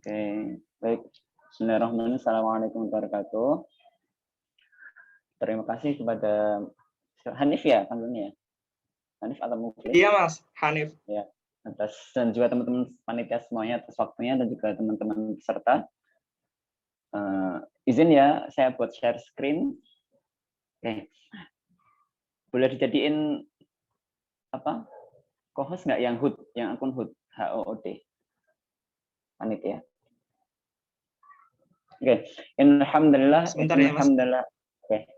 Oke, baik. Bismillahirrahmanirrahim. Assalamualaikum warahmatullahi wabarakatuh. Terima kasih kepada Hanif ya panggilnya. Hanif atau Muflis? Iya Mas, Hanif. Ya, dan juga teman-teman panitia semuanya atas waktunya dan juga teman-teman peserta. Izin ya, saya buat share screen. Oke. Boleh dijadiin apa? Co-host nggak yang HUD, yang akun HUD, HOOD. Panitia. Oke, alhamdulillah. Sebentar ya Mas. Alhamdulillah. Oke.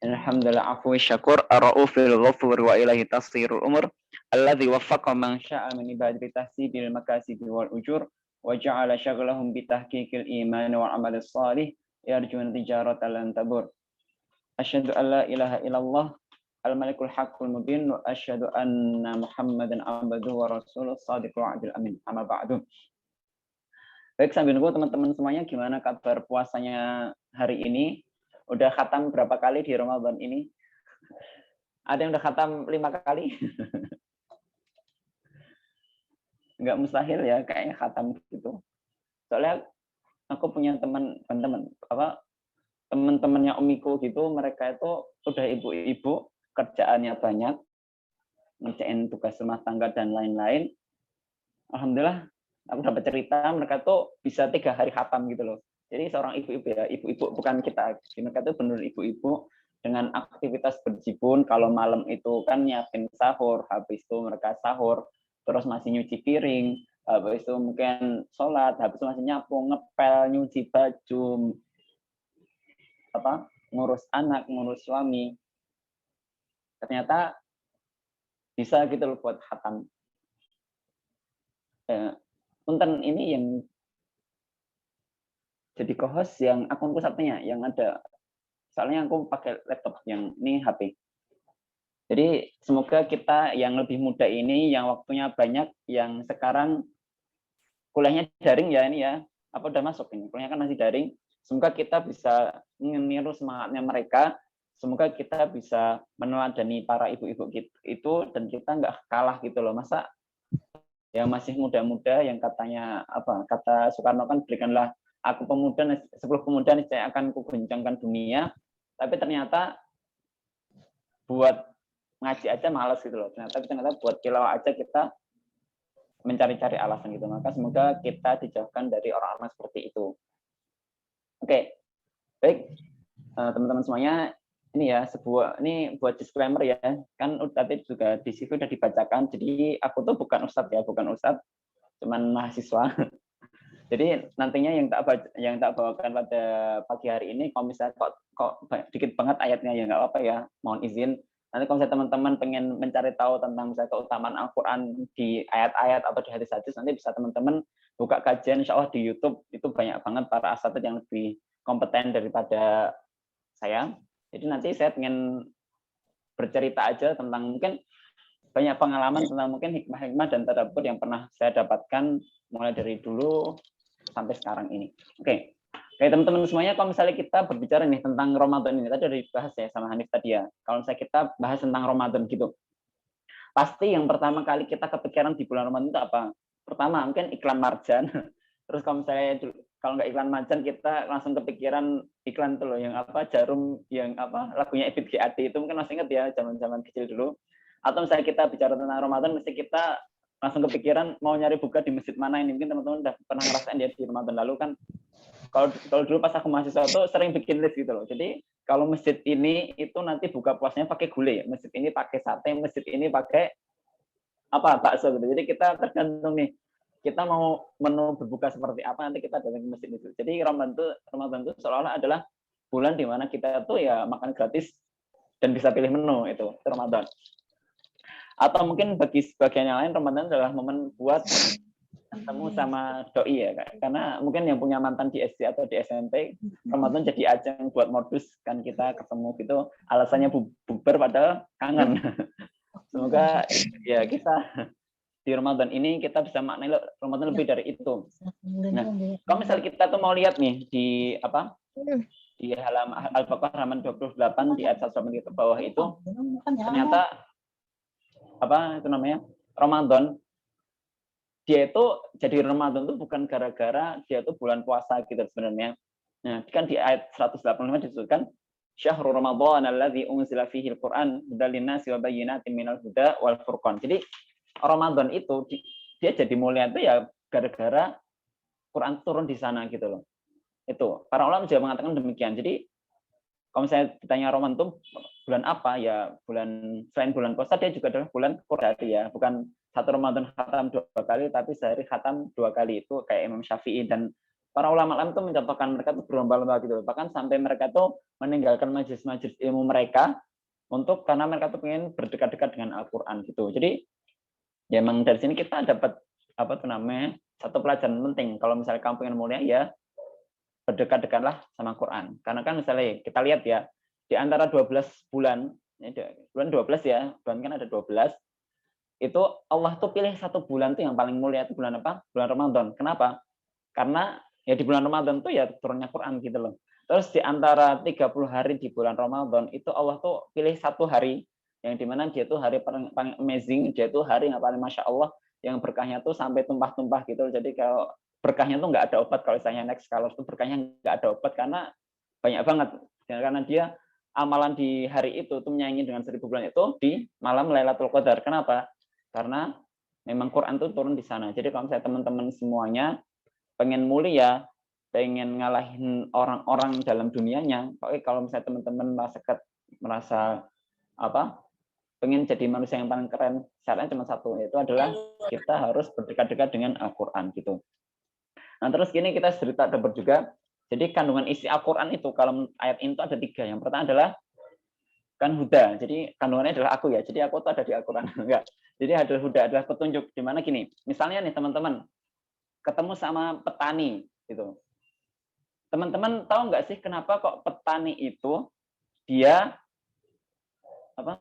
Alhamdulillah afwi syakur ar-raufil ghafur wa ilahi tasirul umur alladzi waffaqa man syaa min ibadihi tahsibil makasibi wal ujur wa ja'ala syaghlahum bi tahqiqil iman wal amal shalih yarjuna tijaratan lan tabur. Asyhadu an la ilaha illallah al-malikul haqqul mubin wa asyhadu anna muhammadan abduhu wa rasuluh shadiqul wa'dil amin. Amma ba'du. Baik, sambil nunggu teman-teman semuanya, gimana kabar puasanya hari ini? Udah khatam berapa kali di Ramadan ini? Ada yang udah khatam 5 kali? Nggak mustahil ya, kayaknya khatam gitu. Soalnya aku punya teman-temannya omiku gitu, mereka itu udah ibu-ibu, kerjaannya banyak, ngerjain tugas rumah tangga dan lain-lain. Alhamdulillah, aku dapat cerita mereka tuh bisa 3 hari khatam gitu loh. Jadi seorang ibu-ibu ya, ibu-ibu bukan kita. Mereka tuh benar ibu-ibu dengan aktivitas berjibun. Kalau malam itu kan nyiapin sahur, habis itu mereka sahur, terus masih nyuci piring, habis itu mungkin sholat, habis itu masih nyapu, ngepel, nyuci baju, ngurus anak, ngurus suami. Ternyata bisa gitu loh buat khatam. Punten ini yang jadi co-host yang akunku satunya yang ada, soalnya aku pakai laptop yang ini HP. Jadi semoga kita yang lebih muda ini, yang waktunya banyak, yang sekarang kuliahnya daring ya ini ya, apa udah masuk ini, kuliahnya kan masih daring. Semoga kita bisa meniru semangatnya mereka, semoga kita bisa meneladani para ibu-ibu itu dan kita nggak kalah gitu loh. Masa yang masih muda-muda yang katanya kata Soekarno kan, berikanlah aku pemuda, 10 pemuda saya akan kuguncangkan dunia, tapi ternyata buat ngaji aja malas gitu loh. Ternyata buat tilawah aja kita mencari-cari alasan gitu. Maka semoga kita dijauhkan dari orang-orang seperti itu. Oke, baik teman-teman semuanya, ini ya ini buat disclaimer ya, kan tadi juga di CV udah dibacakan. Jadi aku tuh bukan ustadz ya, cuman mahasiswa. Jadi nantinya yang tak bawakan pada pagi hari ini, kalau misalnya kok dikit banget ayatnya ya nggak apa-apa ya, mohon izin. Nanti kalau misalnya teman-teman pengen mencari tahu tentang misalnya keutamaan Al-Quran di ayat-ayat atau di hadis-hadis, nanti bisa teman-teman buka kajian, insya Allah di YouTube itu banyak banget para asatidz yang lebih kompeten daripada saya. Jadi nanti saya pengen bercerita aja tentang mungkin banyak pengalaman tentang mungkin hikmah-hikmah dan tadabbur yang pernah saya dapatkan mulai dari dulu sampai sekarang ini. Oke, teman-teman semuanya, kalau misalnya kita berbicara nih tentang Ramadan ini, tadi udah dibahas ya sama Hanif tadi ya. Kalau misalnya kita bahas tentang Ramadan gitu, pasti yang pertama kali kita kepikiran di bulan Ramadan itu apa? Pertama mungkin iklan marjan. Terus kalau nggak iklan marjan, kita langsung kepikiran iklan tuh loh, yang jarum, yang lagunya Ebit GAD itu mungkin masih ingat ya, zaman-zaman kecil dulu. Atau misalnya kita bicara tentang Ramadan, mesti kita langsung kepikiran mau nyari buka di masjid mana ini. Mungkin teman-teman udah pernah ngerasain ya di Ramadan lalu kan. Kalau dulu pas aku mahasiswa tuh sering bikin list gitu loh. Jadi kalau masjid ini itu nanti buka puasanya pakai gulai, masjid ini pakai sate, masjid ini pakai bakso gitu. Jadi kita tergantung nih, kita mau menu berbuka seperti apa, nanti kita datang ke masjid itu. Jadi Ramadan itu seolah-olah adalah bulan di mana kita tuh ya makan gratis dan bisa pilih menu itu Ramadan. Atau mungkin bagi sebagian yang lain, Ramadan adalah momen buat ketemu sama doi ya, karena mungkin yang punya mantan di SD atau di SMP, Ramadan jadi ajang buat modus kan, kita ketemu gitu, alasannya bubar padahal kangen. Semoga ya kita di Ramadan ini kita bisa maknai Ramadan lebih dari itu. Nah, kalau misalnya kita tuh mau lihat nih di halaman Al-Baqarah halaman 28 di ayat 1 ke bawah itu, ternyata Ramadan dia itu jadi Ramadan itu bukan gara-gara dia itu bulan puasa gitu sebenarnya. Nah, kan di ayat 185 disebutkan Syahrul Ramadan alladzi unzila fihi al-Qur'an hudal linnasi wa bayyinatin minal huda wal furqan. Jadi Ramadan itu dia jadi mulia itu ya gara-gara Quran turun di sana gitu loh. Itu para ulama juga mengatakan demikian. Jadi kalau misalnya ditanya Ramadan itu bulan apa ya, bulan selain bulan puasa dia juga adalah bulan Quran ya, bukan satu Ramadan khatam 2 kali tapi sehari khatam 2 kali. Itu kayak Imam Syafi'i dan para ulama itu mencontohkan mereka tuh berlomba-lomba gitu, bahkan sampai mereka tuh meninggalkan majelis-majelis ilmu mereka untuk karena mereka tuh pengen berdekat-dekat dengan Al-Quran gitu. Jadi ya emang dari sini kita dapat apa tuh namanya satu pelajaran penting. Kalau misalnya kamu pengen mulia ya berdekat-dekatlah sama Quran. Karena kan misalnya kita lihat ya di antara 12 bulan, bulan 12 ya, bulan kan ada 12, itu Allah tuh pilih satu bulan tuh yang paling mulia itu bulan apa? Bulan Ramadan. Kenapa? Karena ya di bulan Ramadan tuh ya turunnya Quran gitu loh. Terus di antara 30 hari di bulan Ramadan itu Allah tuh pilih satu hari yang dimana dia tuh hari paling amazing, dia tuh hari yang paling Masya Allah, yang berkahnya tuh sampai tumpah-tumpah gitu. Jadi kalau berkahnya tuh nggak ada obat, kalau misalnya next color tuh berkahnya nggak ada obat karena banyak banget. Karena dia amalan di hari itu tuh menyaingi dengan 1000 bulan itu di malam Lailatul Qadar. Kenapa? Karena memang Quran tuh turun di sana. Jadi kalau misalnya teman-teman semuanya pengen mulia, pengen ngalahin orang-orang dalam dunianya, kalau misalnya teman-teman merasa apa, pengen jadi manusia yang paling keren, syaratnya cuma satu, yaitu adalah kita harus berdekat-dekat dengan Al-Quran gitu. Nah terus gini kita cerita dapat juga, jadi kandungan isi Al-Quran itu kalau ayat ini tuh ada 3. Yang pertama adalah kan huda, jadi kandungannya adalah aku ya, jadi aku tuh ada di Al-Quran enggak. Jadi ada huda, adalah petunjuk. Dimana gini, misalnya nih teman-teman ketemu sama petani gitu. Teman-teman tahu nggak sih kenapa kok petani itu dia apa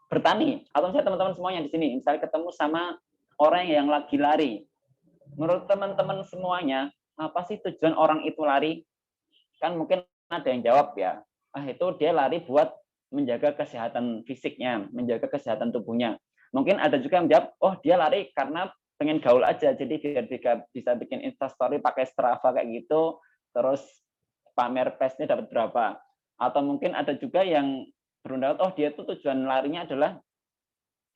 bertani? Atau misalnya teman-teman semuanya di sini, misalnya ketemu sama orang yang lagi lari. Menurut teman-teman semuanya, apa sih tujuan orang itu lari? Kan mungkin ada yang jawab ya, itu dia lari buat menjaga kesehatan fisiknya, menjaga kesehatan tubuhnya. Mungkin ada juga yang jawab, oh dia lari karena pengen gaul aja, jadi biar bisa bikin instastory pakai Strava kayak gitu, terus pamer pace-nya dapat berapa. Atau mungkin ada juga yang berundangan, oh dia tuh tujuan larinya adalah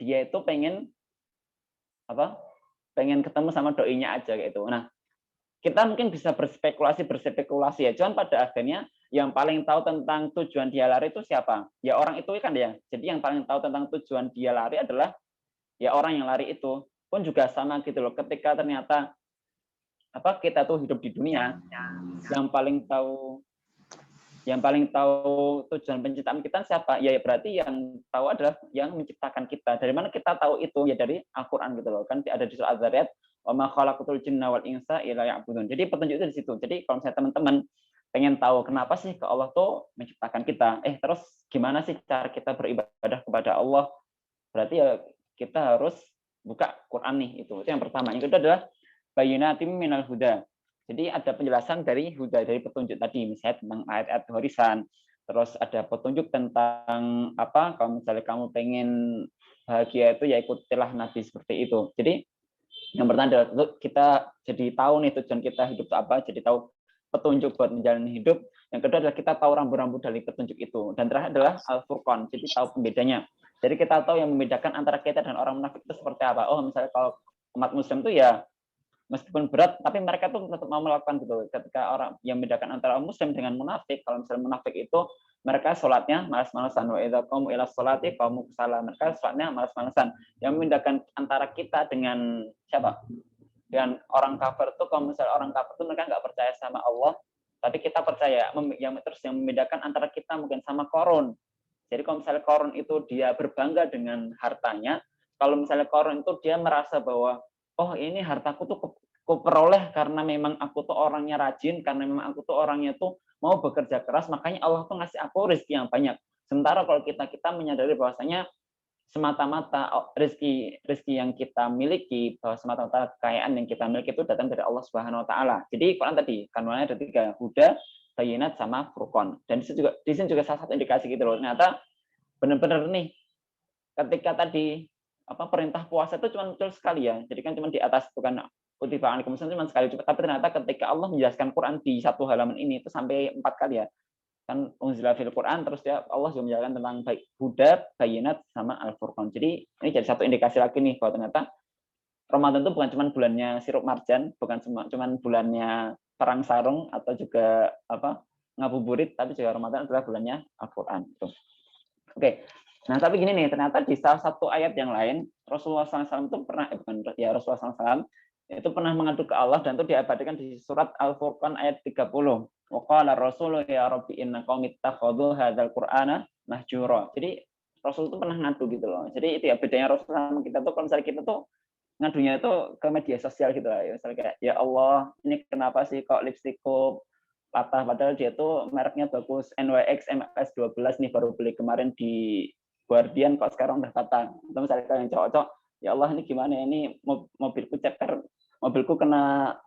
dia itu pengen apa? Pengen ketemu sama doinya aja kayak itu. Nah, kita mungkin bisa berspekulasi ya. Cuman pada akhirnya yang paling tahu tentang tujuan dia lari itu siapa? Ya orang itu kan ya. Jadi yang paling tahu tentang tujuan dia lari adalah ya orang yang lari itu. Pun juga sama gitu loh. Ketika ternyata kita tuh hidup di dunia, yang paling tahu tujuan penciptaan kita siapa? Ya berarti yang tahu adalah yang menciptakan kita. Dari mana kita tahu itu? Ya dari Al-Qur'an gitu loh. Kan ada di surah Az-Zariyat, wa ma khalaqatul jinna wal insa illa ya'budun. Jadi petunjuk itu di situ. Jadi kalau misalnya teman-teman pengen tahu kenapa sih ke Allah tuh menciptakan kita, terus gimana sih cara kita beribadah kepada Allah? Berarti ya kita harus buka Quran nih, itu yang pertama. Yang kedua adalah bayyinatim minal huda. Jadi ada penjelasan dari huda, dari petunjuk tadi, misalnya tentang ayat-ayat warisan, terus ada petunjuk tentang kalau misalnya kamu pengen bahagia itu ya ikutilah Nabi seperti itu. Jadi yang pertama adalah kita jadi tahu nih tujuan kita hidup apa, jadi tahu petunjuk buat menjalani hidup. Yang kedua adalah kita tahu rambu-rambu dari petunjuk itu. Dan terakhir adalah Al-Furqan, jadi tahu pembedanya. Jadi kita tahu yang membedakan antara kita dan orang munafik itu seperti apa. Oh, misalnya kalau umat muslim itu ya meskipun berat, tapi mereka tuh tetap mau melakukan gitu. Ketika orang yang membedakan antara muslim dengan munafik, kalau misalnya munafik itu mereka sholatnya malas-malasan. Wa idza qamu ila sholati qamu kusala. Mereka sholatnya malas-malasan. Yang membedakan antara kita dengan siapa? Dengan orang kafir itu, kalau misalnya orang kafir itu mereka nggak percaya sama Allah, tapi kita percaya. Terus yang membedakan antara kita mungkin sama Korun. Jadi kalau misalnya Korun itu dia berbangga dengan hartanya, kalau misalnya Korun itu dia merasa bahwa oh ini hartaku tuh kuperoleh karena memang aku tuh orangnya rajin, karena memang aku tuh orangnya tuh mau bekerja keras, makanya Allah tuh ngasih aku rezeki yang banyak. Sementara kalau kita menyadari bahwasanya semata-mata rezeki yang kita miliki, bahwa semata-mata kekayaan yang kita miliki itu datang dari Allah Subhanahu wa taala. Jadi Quran tadi kandungannya ada 3, huda, bayinat sama furqan. Dan di sini juga salah satu indikasi gitu loh. Ternyata benar-benar nih ketika tadi perintah puasa itu cuma muncul sekali ya. Jadi kan cuma di atas, bukan kutiba alaikum cuma sekali. Tapi ternyata ketika Allah menjelaskan Quran di satu halaman ini itu sampai 4 kali ya. Kan unzila fil Quran, terus dia Allah juga menjelaskan tentang Huda, Bayinat, sama Al-Furqan. Jadi ini jadi satu indikasi lagi nih bahwa ternyata Ramadan itu bukan cuma bulannya sirup marjan, bukan cuma bulannya perang sarung atau juga ngabuburit, tapi juga Ramadan adalah bulannya Al-Quran. Oke. Nah, tapi gini nih, ternyata di salah satu ayat yang lain Rasulullah SAW itu pernah Rasulullah SAW itu pernah mengadu ke Allah, dan itu diabadikan di surat Al-Furqan ayat 30. Wa qala Rasul ya Rabbi inna qaumi ittakhadhu hadzal Qur'ana mahjura. Jadi Rasul itu pernah ngadu gitu loh. Jadi itu ya bedanya Rasul sama kita tuh, kalau misalnya kita tuh ngadunya itu ke media sosial gitu lah. Misalnya kayak, ya Allah, ini kenapa sih kok lipstikku patah, padahal dia tuh mereknya bagus, NYX MS12 nih, baru beli kemarin di Guardian, kok sekarang udah patah. Atau misalnya yang cowok-cowok, ya Allah, ini gimana ya, ini mobilku ceper, mobilku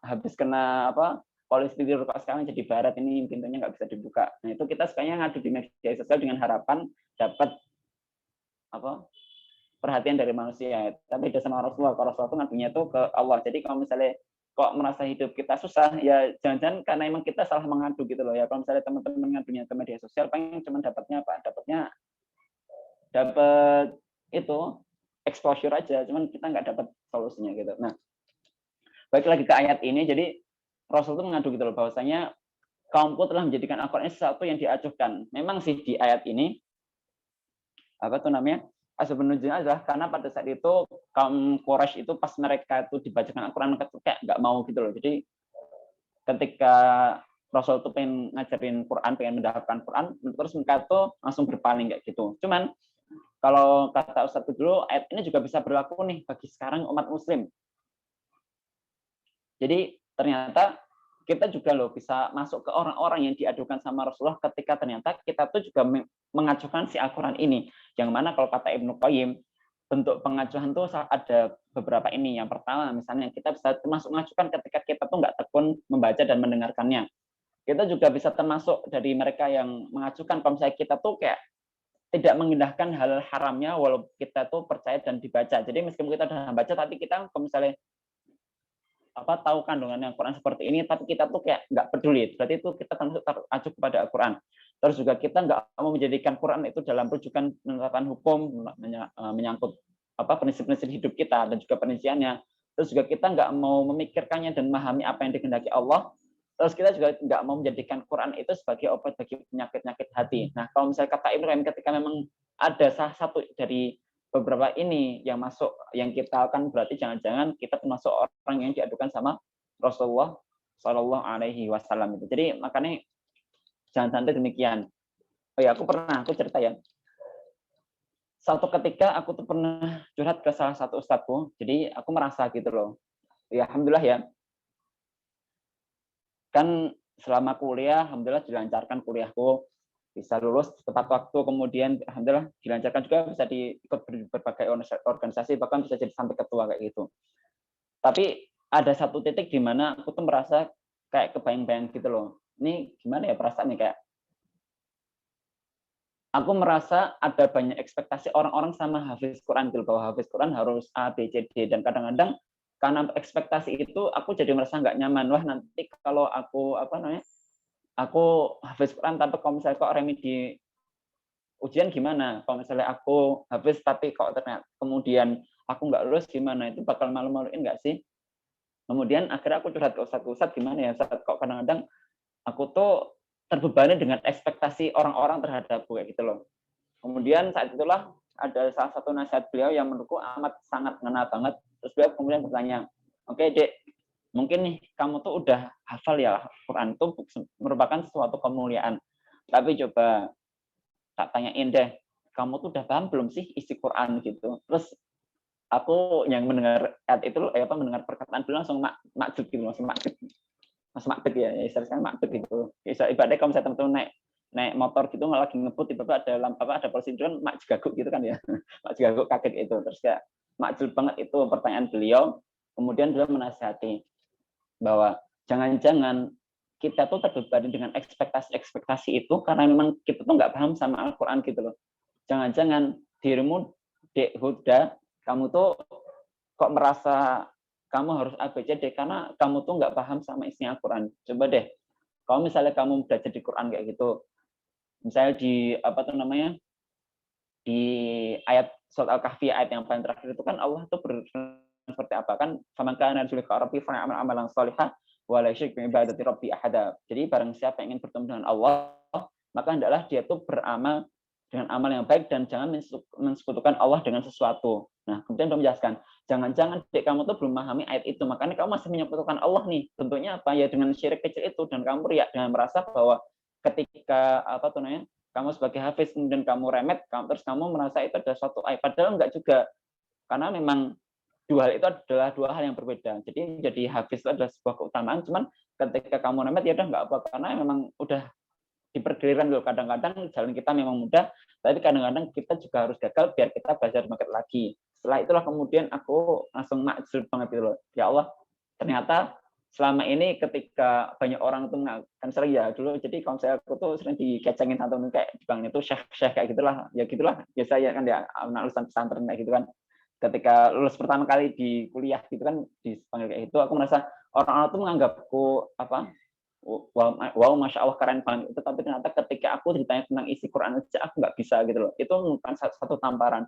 habis kena polistilir, kok sekarang jadi barat, ini pintunya nggak bisa dibuka. Nah, itu kita sukanya ngadu di media sosial dengan harapan dapat perhatian dari manusia. Tapi beda sama Rasulullah. Kalau Rasulullah itu ngadunya itu ke Allah. Jadi kalau misalnya kok merasa hidup kita susah, ya jangan-jangan karena emang kita salah mengadu gitu loh ya. Kalau misalnya teman-teman ngadunya ke media sosial, pengen cuma dapatnya apa? Dapat itu exposure aja, cuman kita nggak dapat solusinya gitu. Nah, balik lagi ke ayat ini, jadi Rasul itu mengadu gitu loh, bahwasanya kaumku telah menjadikan Al-Quran sesuatu yang diacuhkan. Memang sih di ayat ini asbab nuzulnya adalah karena pada saat itu kaum Quraisy itu pas mereka itu dibacakan Al-Quran kayak nggak mau gitu loh. Jadi ketika Rasul itu pengen ngajarin Quran, pengen mendapatkan Quran, terus mereka itu langsung berpaling kayak gitu. Cuman kalau kata Ustadz dulu, ayat ini juga bisa berlaku nih bagi sekarang umat Muslim. Jadi ternyata kita juga loh bisa masuk ke orang-orang yang diadukan sama Rasulullah ketika ternyata kita tuh juga mengacuhkan si Al-Quran ini. Yang mana kalau kata Ibnu Qayyim, bentuk pengacuhan tuh ada beberapa ini. Yang pertama, misalnya kita bisa termasuk mengacuhkan ketika kita tuh nggak tekun membaca dan mendengarkannya. Kita juga bisa termasuk dari mereka yang mengacuhkan kalau misalnya kita tuh kayak tidak mengindahkan hal haramnya walau kita tuh percaya dan dibaca. Jadi meskipun kita sudah baca, tapi kita kalau misalnya tahu kandungan yang Quran seperti ini, tapi kita tuh kayak nggak peduli. Berarti itu kita terujuk kepada Al-Quran. Terus juga kita nggak mau menjadikan Quran itu dalam rujukan penerapan hukum, menyangkut prinsip-prinsip hidup kita dan juga perinciannya. Terus juga kita nggak mau memikirkannya dan memahami apa yang dikehendaki Allah. Terus kita juga nggak mau menjadikan Quran itu sebagai obat bagi penyakit-penyakit hati. Nah, kalau misalnya kata Ibrahim, ketika memang ada salah satu dari beberapa ini yang masuk, yang kita akan berarti jangan-jangan kita termasuk orang yang diadukan sama Rasulullah Shallallahu Alaihi Wasallam itu. Jadi makanya jangan sampai demikian. Oh ya, aku cerita ya. Satu ketika aku tuh pernah curhat ke salah satu ustadku. Jadi aku merasa gitu loh. Ya alhamdulillah ya. Kan selama kuliah, alhamdulillah dilancarkan kuliahku, bisa lulus tepat waktu, kemudian alhamdulillah dilancarkan juga bisa ikut berbagai organisasi, bahkan bisa jadi sampai ketua kayak gitu. Tapi ada satu titik di mana aku tuh merasa kayak kebayang-bayang gitu loh. Ini gimana ya perasaannya, kayak aku merasa ada banyak ekspektasi orang-orang sama hafiz Quran, bahwa hafiz Quran harus A, B, C, D, dan kadang-kadang karena ekspektasi itu aku jadi merasa nggak nyaman. Wah, nanti kalau aku aku hafiz Quran tapi kalau misalnya kok remi di ujian gimana? Kalau misalnya aku hafiz tapi kok ternyata kemudian aku nggak lulus gimana? Itu bakal malu-maluin nggak sih? Kemudian akhirnya aku curhat ke Ustadz, gimana ya Ustadz, kok kadang-kadang aku tuh terbebani dengan ekspektasi orang-orang terhadapku kayak gitu loh. Kemudian saat itulah ada salah satu nasihat beliau yang menurutku amat sangat ngena banget. Terus beliau kemudian bertanya, oke Dek, mungkin nih kamu tuh udah hafal ya Quran itu merupakan suatu kemuliaan. Tapi coba tak tanyain deh, kamu tuh udah paham belum sih isi Quran gitu. Terus aku yang mendengar itu mendengar perkataan beliau langsung makjub gitu, langsung makjub ya, istilahnya makjub gitu. Ibaratnya kalau misalnya teman-teman naik motor gitu lagi ngebut tiba-tiba ada polisi itu kan mak jegaguk gitu kan ya. Mak jegaguk kaget itu. Terus kayak makjub banget itu pertanyaan beliau. Kemudian beliau menasihati bahwa jangan-jangan kita tuh terbebani dengan ekspektasi itu karena memang kita tuh nggak paham sama Al-Quran gitu loh. Jangan-jangan dirimu Dek Huda kamu tuh kok merasa kamu harus ABCD karena kamu tuh nggak paham sama isinya Al-Quran. Coba deh, kalau misalnya kamu belajar di Quran kayak gitu, misalnya di apa tuh namanya, di ayat surat Al-Kahfi ayat yang paling terakhir itu kan Allah tuh seperti apa kan, faman kana yarju liqa rabbih falyamal amalan shalihan wa la yusyrik bi ibadati rabbi ahada. Jadi barang siapa yang ingin bertemu dengan Allah, maka hendaklah dia tuh beramal dengan amal yang baik dan jangan mensekutukan Allah dengan sesuatu. Nah, kemudian dia menjelaskan, jangan-jangan dek kamu tuh belum memahami ayat itu, makanya kamu masih menyekutukan Allah nih. Bentuknya apa? Ya dengan syirik kecil itu, dan kamu riak dengan merasa bahwa ketika apa tuh namanya, kamu sebagai hafiz kemudian kamu remet, terus kamu merasa itu adalah suatu aib. Padahal enggak juga, karena memang dua hal itu adalah dua hal yang berbeda. Jadi hafiz itu adalah sebuah keutamaan, cuman ketika kamu remet ya udah enggak apa, karena memang udah dipergiliran loh. Kadang-kadang jalan kita memang mudah, tapi kadang-kadang kita juga harus gagal biar kita belajar makin lagi. Setelah itulah kemudian aku langsung maksud banget gitu loh. Ya Allah, ternyata selama ini ketika banyak orang tuh kan sering ya dulu, jadi konsep aku tuh sering dikecengin atau kayak bang itu syekh kayak gitulah, ya gitulah biasa ya kan ya, anak lulusan pesantren kayak gitu kan. Ketika lulus pertama kali di kuliah gitu kan dipanggil kayak itu, aku merasa orang-orang tuh menganggapku apa, wow masya Allah keren banget itu, tapi ternyata ketika aku ditanya tentang isi Quran aja aku nggak bisa gitu loh. Itu bukan satu tamparan.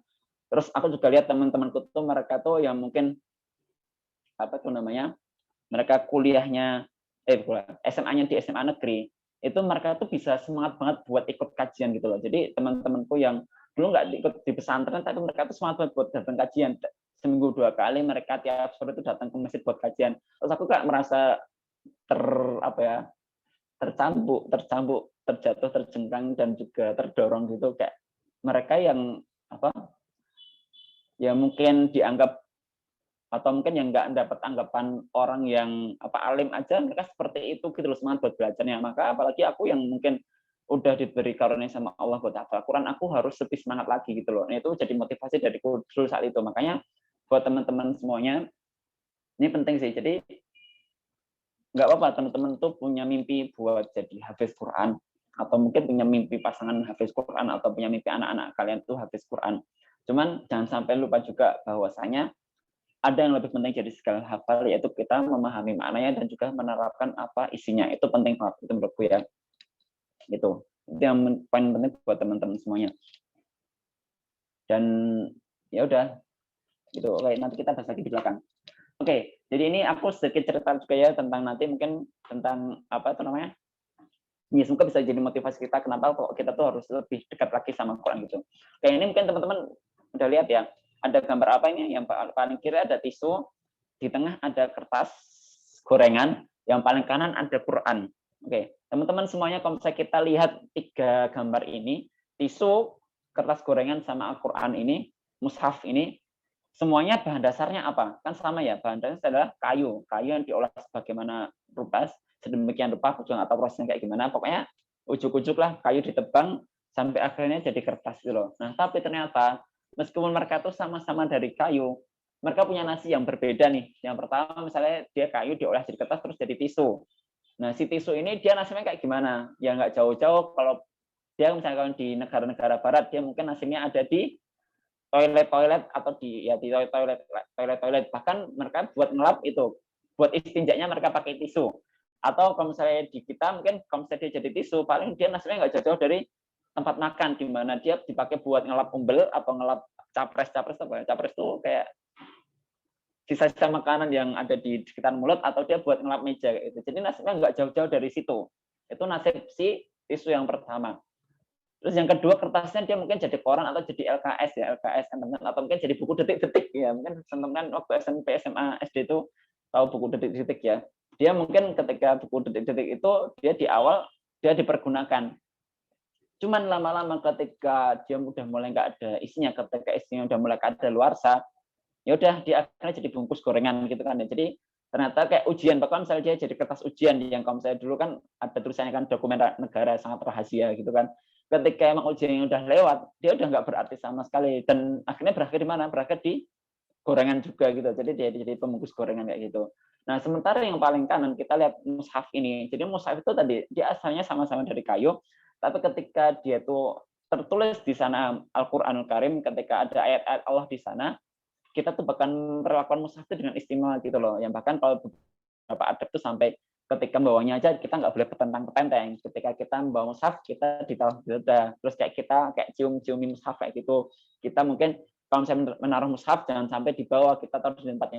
Terus aku juga lihat teman-temanku tuh, mereka tuh yang mungkin apa tuh namanya, mereka kuliahnya SMA-nya di SMA negeri, itu mereka tuh bisa semangat banget buat ikut kajian gitu loh. Jadi teman-temanku yang dulu nggak ikut di pesantren, tapi mereka tuh semangat banget buat datang kajian. Seminggu 2 kali mereka tiap sore itu datang ke masjid buat kajian. Terus aku kayak merasa apa ya, tercambuk, terjatuh, terjengkang dan juga terdorong gitu, kayak mereka yang apa, ya mungkin dianggap atau mungkin yang nggak dapat anggapan orang yang apa alim aja, mereka seperti itu gitu loh, semangat buat belajarnya. Maka apalagi aku yang mungkin udah diberi karunia sama Allah buat hafal Quran, aku harus lebih semangat lagi gitu loh. Nah, itu jadi motivasi dari dulu saat itu. Makanya buat teman-teman semuanya, ini penting sih. Jadi nggak apa-apa teman-teman tuh punya mimpi buat jadi hafiz Quran, atau mungkin punya mimpi pasangan hafiz Quran, atau punya mimpi anak-anak kalian tuh hafiz Quran. Cuman jangan sampai lupa juga bahwasanya ada yang lebih penting dari segala hafal, yaitu kita memahami maknanya dan juga menerapkan apa isinya. Itu penting banget itu menurutku ya. Itu yang paling penting buat teman-teman semuanya. Dan ya udah gitu. Oke, nanti kita bahas lagi di belakang. Oke, jadi ini aku sedikit cerita juga ya tentang nanti mungkin tentang apa itu namanya. Ya, semoga bisa jadi motivasi kita kenapa kok kita tuh harus lebih dekat lagi sama Quran gitu. Oke, ini mungkin teman-teman udah lihat ya. Ada gambar apa ini? Yang paling kiri ada tisu, di tengah ada kertas gorengan, yang paling kanan ada Quran. Oke, teman-teman semuanya kalau misalnya kita lihat 3 gambar ini, tisu, kertas gorengan sama Al-Quran ini, mushaf ini, semuanya bahan dasarnya apa? Kan sama ya, bahan dasarnya adalah kayu yang diolah sebagaimana rupa, sedemikian rupa, aku juga nggak tahu prosesnya kayak gimana, pokoknya ujuk-ujuk lah kayu ditebang sampai akhirnya jadi kertas gitu loh. Nah, tapi ternyata meskipun mereka tuh sama-sama dari kayu, mereka punya nasi yang berbeda nih. Yang pertama misalnya dia kayu diolah jadi kertas terus jadi tisu. Nah, si tisu ini dia nasinya kayak gimana? Ya nggak jauh-jauh, kalau dia misalnya kalau di negara-negara barat, dia mungkin nasinya ada di toilet atau di toilet, bahkan mereka buat ngelap itu, buat istinjaknya mereka pakai tisu. Atau kalau misalnya di kita mungkin kalau misalnya dia jadi tisu, paling dia nasinya nggak jauh-jauh dari tempat makan, di mana dia dipakai buat ngelap umbel atau ngelap capres apa ya? Capres itu kayak sisa-sisa makanan yang ada di sekitar mulut, atau dia buat ngelap meja gitu. Jadi nasibnya nggak jauh-jauh dari situ. Itu nasib si tisu yang pertama. Terus yang kedua, kertasnya dia mungkin jadi koran atau jadi LKS ya, LKS atau mungkin jadi buku detik-detik ya. Mungkin teman-teman waktu SMP, SMA, SD itu tahu buku detik-detik ya. Dia mungkin ketika buku detik-detik itu dia di awal dia dipergunakan. Cuman lama-lama ketika dia udah mulai nggak ada isinya, ketika isinya udah mulai kadaluarsa, ya udah dia akhirnya jadi bungkus gorengan gitu kan ya. Jadi ternyata kayak ujian, bahkan misalnya dia jadi kertas ujian yang kalau saya dulu kan ada tulisannya kan dokumen negara sangat rahasia gitu kan. Ketika emang ujiannya udah lewat, dia udah nggak berarti sama sekali, dan akhirnya berakhir di mana? Berakhir di gorengan juga gitu. Jadi dia jadi pembungkus gorengan kayak gitu. Nah, sementara yang paling kanan kita lihat mushaf ini. Jadi mushaf itu tadi dia asalnya sama-sama dari kayu, tapi ketika dia tuh tertulis di sana Al-Qur'anul Karim, ketika ada ayat-ayat Allah di sana, kita tuh bahkan perlakuan mushaf itu dengan istimewa gitu loh. Yang bahkan kalau beberapa adab tuh sampai ketika bawanya aja kita nggak boleh petentang-petenteng. Ketika kita membawa mushaf, kita ditaruh di dada. Terus kayak kita kayak cium-ciumin mushaf kayak gitu. Kita mungkin kalau misalnya menaruh mushaf jangan sampai di bawah, kita taruh di tempat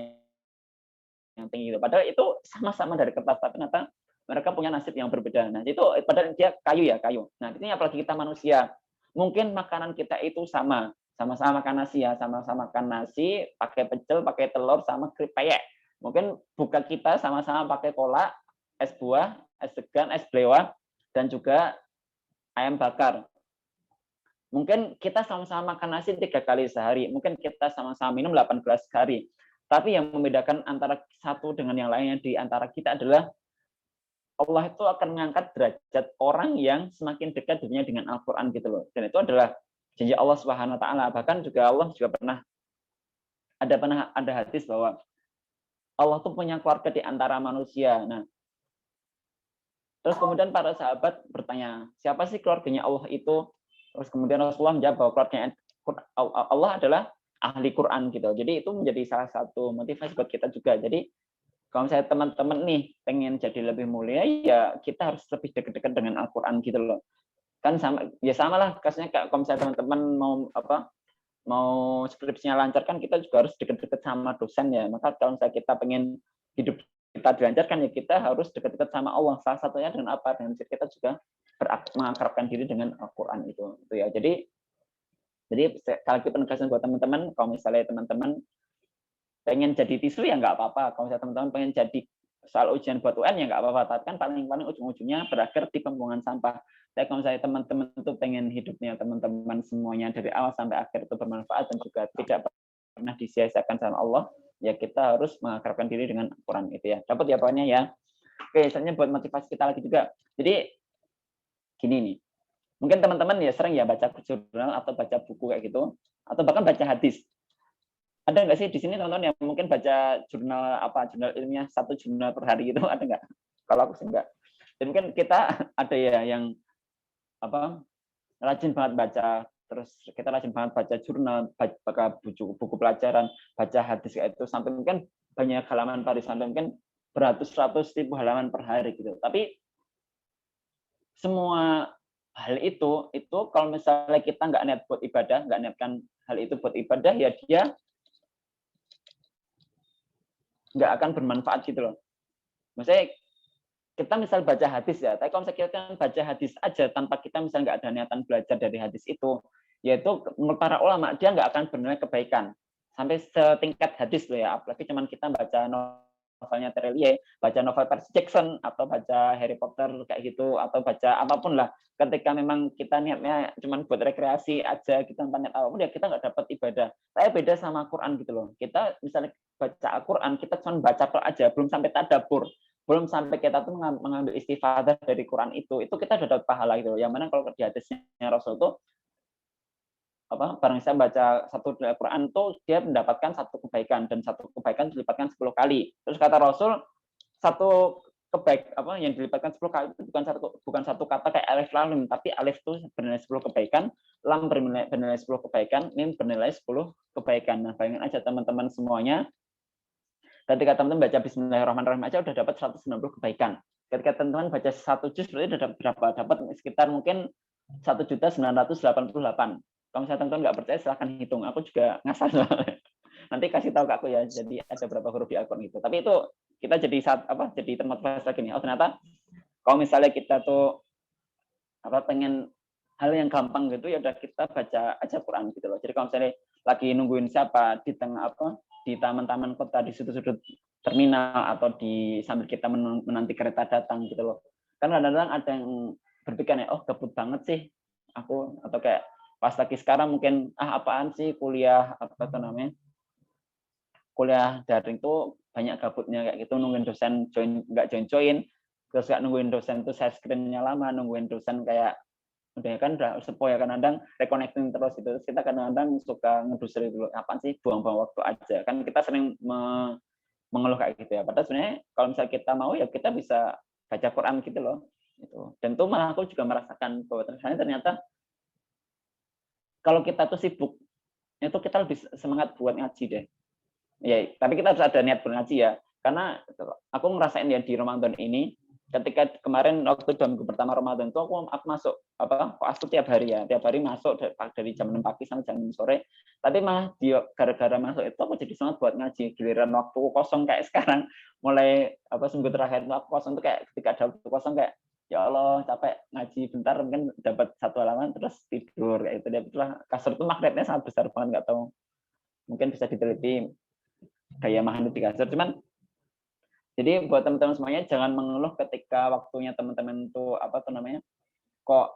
yang tinggi gitu. Padahal itu sama-sama dari kertas, tapi ternyata mereka punya nasib yang berbeda. Nah, itu padahal dia kayu ya, kayu. Nah, ini apalagi kita manusia. Mungkin makanan kita itu sama-sama makan nasi ya, sama-sama makan nasi, pakai pecel, pakai telur, sama keripik. Mungkin buka kita sama-sama pakai kolak, es buah, es degan, es belewah, dan juga ayam bakar. Mungkin kita sama-sama makan nasi 3 kali sehari, mungkin kita sama-sama minum 8 gelas sehari. Tapi yang membedakan antara satu dengan yang lainnya di antara kita adalah Allah itu akan mengangkat derajat orang yang semakin dekat dunia dengan Al-Quran gitu loh. Dan itu adalah janji Allah Subhanahu wa taala. Bahkan juga Allah juga pernah ada hadis bahwa Allah tuh punya keluarga di antara manusia. Nah, terus kemudian para sahabat bertanya, siapa sih keluarganya Allah itu? Terus kemudian Rasulullah menjawab bahwa keluarganya Allah adalah ahli Quran gitu. Jadi itu menjadi salah satu motivasi buat kita juga. Jadi kalau misalnya teman-teman nih pengen jadi lebih mulia, ya kita harus lebih dekat-dekat dengan Al-Quran gitu loh. Kan sama lah kasusnya kalau misalnya teman-teman mau skripsinya lancar, kan kita juga harus dekat-dekat sama dosen ya. Maka kalau misalnya kita pengen hidup kita dilancarkan, ya kita harus dekat-dekat sama Allah. Salah satunya dengan apa? Dengan kita juga mengakrabkan diri dengan Al-Quran itu ya. Jadi sekali lagi penegasan buat teman-teman, kalau misalnya teman-teman pengen jadi tisu ya nggak apa-apa. Kalau misalnya teman-teman pengen jadi soal ujian buat UN ya nggak apa-apa. Tapi kan paling ujung-ujungnya berakhir di pembuangan sampah. Tapi kalau misalnya teman-teman itu pengen hidupnya teman-teman semuanya dari awal sampai akhir itu bermanfaat dan juga tidak pernah disia-siakan sama Allah, ya kita harus mengakrabkan diri dengan Al-Quran itu ya. Dapat ya poinnya ya. Oke, misalnya buat motivasi kita lagi juga. Jadi gini nih, mungkin teman-teman ya sering ya baca jurnal atau baca buku kayak gitu, atau bahkan baca hadis. Ada nggak sih di sini teman-teman yang mungkin baca jurnal ilmiah, 1 jurnal per hari gitu, ada nggak? Kalau aku sih enggak. Jadi mungkin kita ada ya yang rajin banget baca, terus kita rajin banget baca jurnal, baca buku pelajaran, baca hadis kayak itu sampai mungkin banyak halaman per hari, sampai mungkin beratus-ratus ribu halaman per hari gitu. Tapi semua hal itu kalau misalnya kita nggak niat buat ibadah, nggak niatkan hal itu buat ibadah, ya dia nggak akan bermanfaat gitu loh. Maksudnya kita misal baca hadis ya, tapi kalau misalnya kita baca hadis aja tanpa kita misal nggak ada niatan belajar dari hadis itu, yaitu menurut para ulama dia nggak akan bernilai kebaikan sampai setingkat hadis loh ya. Apalagi cuman kita baca novelnya Terelie, baca novel Percy Jackson atau baca Harry Potter kayak gitu, atau baca apapun lah. Ketika memang kita niatnya cuman buat rekreasi aja, kita niat apapun ya kita nggak dapat ibadah. Saya beda sama Quran gitu loh. Kita misalnya baca Al-Quran, kita cuma baca aja, belum sampai tadabbur, belum sampai kita tuh mengambil istifadah dari Quran itu kita sudah dapat pahala gitu. Yang mana kalau di hadisnya Rasul tuh barang saya baca satu Al-Quran tuh dia mendapatkan 1 kebaikan, dan 1 kebaikan dilipatkan 10 kali. Terus kata Rasul, 1 yang dilipatkan 10 kali itu bukan satu kata kayak alif lam mim, tapi alif itu bernilai 10 kebaikan, lam bernilai 10 kebaikan, mim bernilai 10 kebaikan. Nah, bayangin aja teman-teman semuanya, ketika teman-teman baca Bismillahirrahmanirrahim aja udah dapat 190 kebaikan. Ketika teman-teman baca 1 juz berarti udah dapat berapa? Dapat sekitar mungkin 1.988. Kalau misalnya teman-teman nggak percaya silahkan hitung. Aku juga ngasal. Nanti kasih tahu ke aku ya. Jadi ada berapa huruf di Al-Quran itu. Tapi itu kita jadi termotivasi lagi nih. Oh ternyata kalau misalnya kita tuh pengen hal yang gampang gitu, ya udah kita baca aja Quran gitu loh. Jadi kalau misalnya lagi nungguin siapa di tengah di taman-taman kota, di sudut-sudut terminal, atau di sambil kita menanti kereta datang gitu loh. Kan kadang-kadang ada yang berpikir oh gabut banget sih aku, atau kayak pas lagi sekarang mungkin apaan sih kuliah kuliah daring tuh banyak gabutnya kayak gitu, nungguin dosen nggak join, terus nggak nungguin dosen tuh share screen-nya lama, nungguin dosen kayak udah sepo ya, kadang-kadang reconnecting terus itu. Kita kadang-kadang suka ngedusel dulu, apaan sih buang-buang waktu aja. Kan kita sering mengeluh kayak gitu ya. Padahal sebenarnya kalau misalnya kita mau ya kita bisa baca Quran gitu loh. Gitu. Dan tuh malah aku juga merasakan bahwa ternyata kalau kita tuh sibuk, itu kita lebih semangat buat ngaji deh. Ya, tapi kita harus ada niat berngaji ya. Karena aku ngerasain ya di Ramadan ini, ketika kemarin waktu 2 minggu pertama Ramadan itu aku masuk aku tiap hari masuk dari jam 6 pagi sampai jam 6 sore. Tapi malah gara-gara masuk itu aku jadi semangat buat ngaji. Giliran waktu kosong kayak sekarang, mulai seminggu terakhir itu aku kosong tuh kayak ketika ada waktu kosong kayak ya Allah capek ngaji bentar mungkin dapat 1 halaman terus tidur kayak itu. Itulah kasur itu magnetnya sangat besar banget, nggak tahu mungkin bisa diteliti daya magnet di kasur. Cuman jadi buat teman-teman semuanya jangan mengeluh ketika waktunya teman-teman tuh kok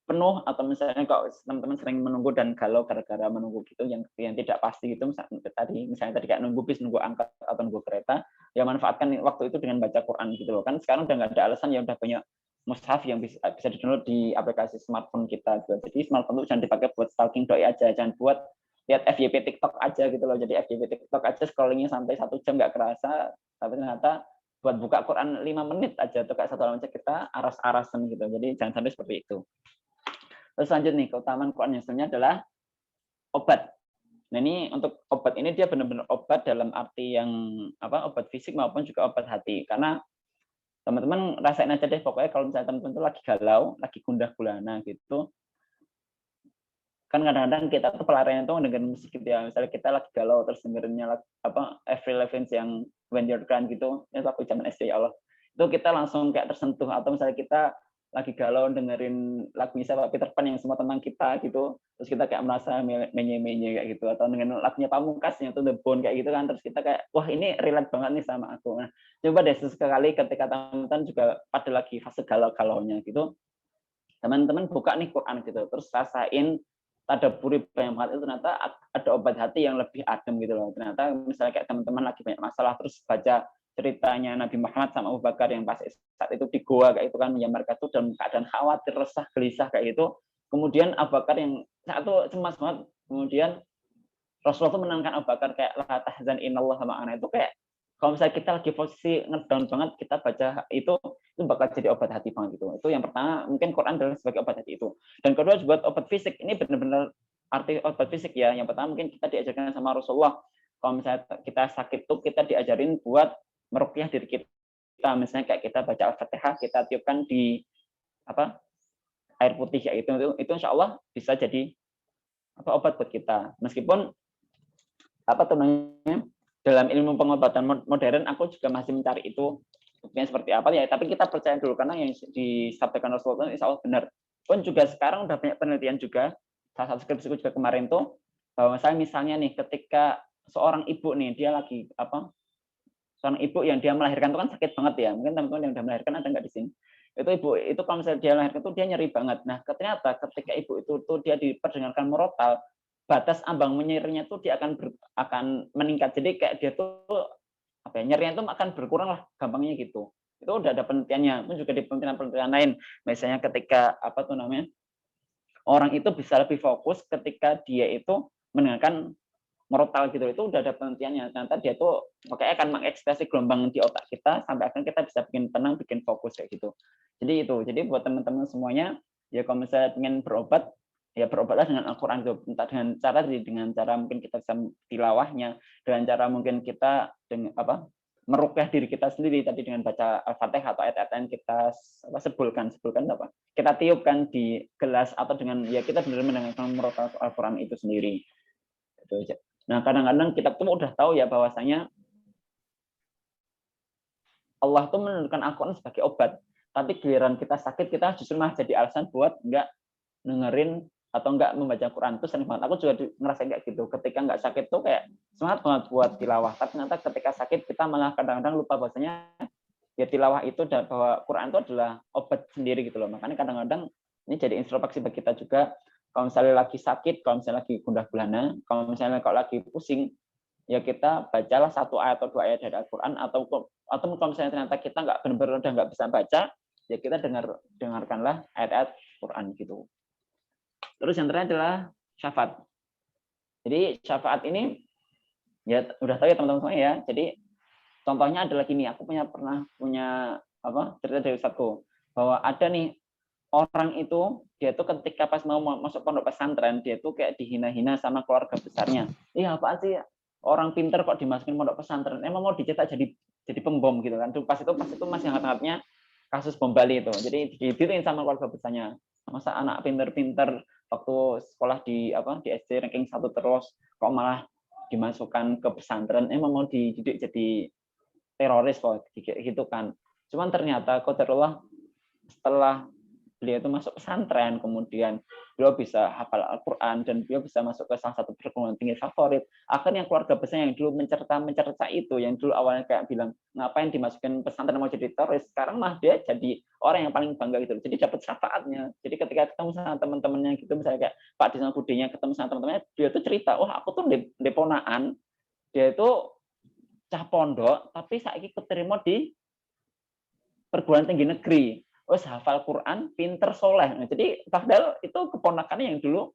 penuh, atau misalnya kok teman-teman sering menunggu dan galau gara-gara menunggu gitu yang tidak pasti gitu. Misalnya tadi kayak nunggu bis, nunggu angkot atau nunggu kereta, ya manfaatkan waktu itu dengan baca Quran gitu loh. Kan sekarang udah nggak ada alasan, ya udah banyak mushaf yang bisa di-download di aplikasi smartphone kita. Jadi smartphone itu jangan dipakai buat stalking doi aja, jangan buat lihat FYP TikTok aja gitu loh. Jadi FYP TikTok aja scrollingnya sampai 1 jam nggak kerasa, tapi ternyata buat buka Quran 5 menit aja tuh kayak 1 halaman kita aras-arasan gitu. Jadi jangan sampai seperti itu. Terus lanjut nih, keutamaan Quran yang sebenarnya adalah obat. Nah ini untuk obat ini dia benar-benar obat dalam arti yang obat fisik maupun juga obat hati. Karena teman-teman rasain aja deh pokoknya kalau misalnya teman-teman tuh lagi galau, lagi gundah gulana gitu, kan kadang-kadang kita tuh pelarian itu dengan musik gitu ya. Misalnya kita lagi galau terus dengerinnya Avril Lavigne yang When You're Crying gitu, itu aku zaman SD ya Allah. Itu kita langsung kayak tersentuh. Atau misalnya kita lagi galau dengerin lagunya siapa Peter Pan yang semua tentang kita gitu, terus kita kayak merasa menye-menye kayak gitu. Atau dengan lagunya Pamungkas yang tuh The Bone kayak gitu kan, terus kita kayak wah ini relate banget nih sama aku. Nah, coba deh sesekali ketika teman-teman juga pada lagi fase galau-galaunya gitu, teman-teman buka nih Quran gitu, terus rasain tadabburi banyak banget, itu ternyata ada obat hati yang lebih adem gitu loh. Ternyata misalnya kayak teman-teman lagi banyak masalah terus baca ceritanya Nabi Muhammad sama Abu Bakar yang pas saat itu di goa kayak itu kan, yang mereka tuh dalam keadaan khawatir, resah, gelisah kayak gitu. Kemudian Abu Bakar yang saat itu cemas banget, kemudian Rasulullah tuh menenangkan Abu Bakar kayak la tahzan innallaha ma'ana. Itu kayak kalau misalnya kita lagi posisi ngedown banget, kita baca itu bakal jadi obat hati banget gitu. Itu yang pertama, mungkin Quran adalah sebagai obat hati itu. Dan kedua buat obat fisik, ini benar-benar arti obat fisik ya. Yang pertama mungkin kita diajarkan sama Rasulullah, kalau misalnya kita sakit tuh kita diajarin buat meruqyah diri kita. Misalnya kayak kita baca Al-Fatihah, kita tiupkan di air putih ya, itu insya Allah bisa jadi obat buat kita. Meskipun dalam ilmu pengobatan modern aku juga masih mencari itu buktinya seperti apa ya, tapi kita percaya dulu karena yang disampaikan Rasulullah insya Allah benar. Pun juga sekarang udah banyak penelitian juga, salah satu skripsiku juga kemarin tuh, bahwa misalnya nih ketika seorang ibu nih dia lagi seorang ibu yang dia melahirkan itu kan sakit banget ya, mungkin teman-teman yang udah melahirkan ada nggak di sini, itu ibu itu kalau misalnya dia melahirkan itu dia nyeri banget. Nah ternyata ketika ibu itu tuh dia diperdengarkan merotal, batas ambang nyerinya tuh dia akan meningkat. Jadi kayak dia tuh nyerinya itu akan berkurang lah gampangnya gitu. Itu udah ada penelitiannya. Itu juga di penelitian lain. Misalnya ketika orang itu bisa lebih fokus ketika dia itu mendengarkan merotal gitu, itu udah ada penelitiannya. Ternyata dia tuh makanya akan mengekspresi gelombang di otak kita sampai akhirnya kita bisa bikin tenang, bikin fokus kayak gitu. Jadi buat teman-teman semuanya, ya kalau misalnya ingin berobat, ya berobatlah dengan Al-Quran itu. Entah dengan cara mungkin kita bisa tilawahnya, dengan cara mungkin kita dengan meruqyah diri kita sendiri tadi dengan baca Al-Fatihah atau ayat-ayat yang kita sebulkan kita tiupkan di gelas, atau dengan ya kita benar-benar mendengarkan merotal Al-Quran itu sendiri. Itu aja. Nah, kadang-kadang kita tuh udah tahu ya bahwasanya Allah tuh menurunkan Al-Quran sebagai obat, tapi giliran kita sakit kita justru malah jadi alasan buat nggak dengerin atau nggak membaca Quran. Itu sering banget. Aku juga ngerasain kayak gitu. Ketika nggak sakit tuh kayak semangat banget buat tilawah, tapi ternyata ketika sakit kita malah kadang-kadang lupa bahwasanya ya tilawah itu bahwa Quran itu adalah obat sendiri gitu loh. Makanya kadang-kadang ini jadi introspeksi bagi kita juga. Kalau misalnya lagi sakit, kalau misalnya lagi gundah gulana, kalau misalnya kalau lagi pusing, ya kita bacalah 1 ayat atau 2 ayat dari Al-Quran, atau kalau misalnya ternyata kita nggak benar-benar udah nggak bisa baca, ya kita dengarkanlah ayat-ayat Quran gitu. Terus yang terakhir adalah syafaat. Jadi syafaat ini ya udah tahu ya teman-teman semua ya. Jadi contohnya adalah gini, aku pernah punya cerita dari Ustadku, bahwa ada nih orang itu dia tuh ketika pas mau masuk pondok pesantren, dia tuh kayak dihina-hina sama keluarga besarnya. Iya apaan sih orang pinter kok dimasukin pondok pesantren, emang mau dicetak jadi pembom gitu kan. Pas itu masih hangat-hangatnya kasus bom Bali itu. Jadi digituin sama keluarga besarnya. Masa anak pinter-pinter waktu sekolah di SD ranking 1 terus kok malah dimasukkan ke pesantren, emang mau dididik jadi teroris kok gitu kan. Cuman ternyata qadarullah setelah beliau itu masuk pesantren, kemudian beliau bisa hafal Al-Quran dan beliau bisa masuk ke salah satu perguruan tinggi favorit. Akhirnya keluarga besar yang dulu mencerca itu, yang dulu awalnya kayak bilang ngapain dimasukin pesantren mau jadi teroris, sekarang mah dia jadi orang yang paling bangga gitu. Jadi dapat syafaatnya. Jadi ketika ketemu sama teman-temannya gitu, misalnya kayak Pak Disna Budinya ketemu sama teman-temannya, dia tuh cerita, wah aku tuh deponaan, dia itu cah pondok, tapi saiki keterima di perguruan tinggi negeri. Wes hafal Quran, pinter, soleh. Nah, jadi padahal itu keponakannya yang dulu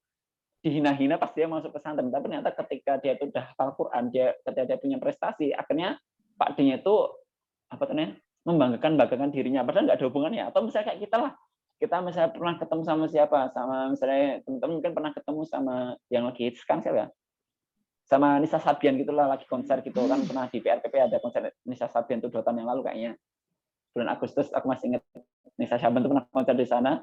dihina-hina pas dia masuk pesantren. Tapi ternyata ketika dia itu udah hafal Quran, ketika dia punya prestasi, akhirnya Pak D-nya itu membanggakan dirinya. Padahal nggak ada hubungannya. Atau misalnya kayak kita lah, kita misalnya pernah ketemu sama siapa, sama misalnya teman-teman mungkin pernah ketemu sama yang lagi sekarang siapa ya? Sama Nisa Sabian gitulah, lagi konser gitu kan, pernah di PRPP ada konser Nisa Sabian itu 2 tahun yang lalu kayaknya. Bulan Agustus aku masih ingat Nisa Sabian itu pernah konser di sana.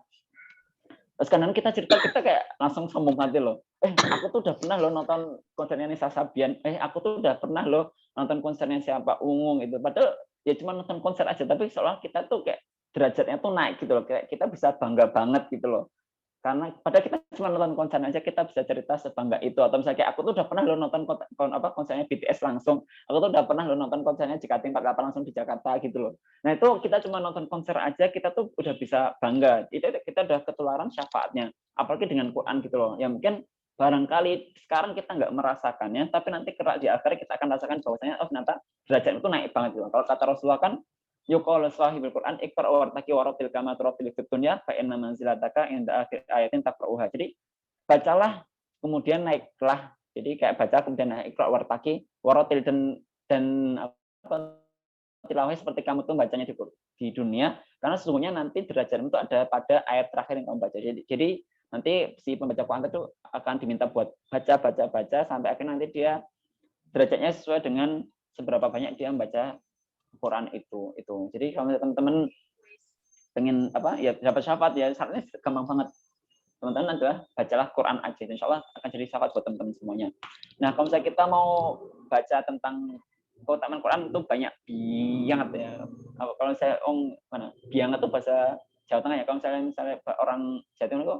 Terus kadang kita cerita, kita kayak langsung sombong hati loh. Aku tuh udah pernah loh nonton konsernya Nisa Sabian. Aku tuh udah pernah loh nonton konsernya siapa Ungung itu. Padahal ya cuma nonton konser aja, tapi seolah kita tuh kayak derajatnya tuh naik gitu loh. Kayak kita bisa bangga banget gitu loh. Karena pada kita cuma nonton konser aja kita bisa cerita sebangga itu. Atau misalnya kayak aku tuh udah pernah lo nonton konsernya BTS langsung, aku tuh udah pernah lo nonton konsernya JKT48 langsung di Jakarta gitu loh. Nah itu kita cuma nonton konser aja kita tuh udah bisa bangga, itu kita udah ketularan syafaatnya, apalagi dengan Quran gitu loh. Ya mungkin barangkali sekarang kita nggak merasakannya, tapi nanti di akhir kita akan rasakan bahwasanya ternyata derajat itu naik banget gitu. Kalau kata Rasulullah kan yuqalu sahibul Quran ikra wartaqi waratil kama turatil fid dunya fa inna manzilataka inda akhir ayatin taqra'uha. Jadi bacalah kemudian naiklah. Jadi kayak baca kemudian naik ikra wartaqi waratil dan apa tilawah seperti kamu tuh bacanya di dunia, karena sesungguhnya nanti derajatmu itu ada pada ayat terakhir yang kamu baca. Jadi nanti si pembaca Quran itu akan diminta buat baca sampai akhirnya nanti dia derajatnya sesuai dengan seberapa banyak dia membaca Quran itu. Jadi kalau teman-teman pengen ya dapat syafaat ya, syaratnya gampang banget. Teman-teman adalah bacalah Quran aja, insya Allah akan jadi syafaat buat teman-teman semuanya. Nah, kalau misalnya kita mau baca tentang keutamaan Quran itu banyak banget ya. Kalau saya banget itu bahasa Jawa Tengah ya. Kalau misalnya orang Jawa Timur itu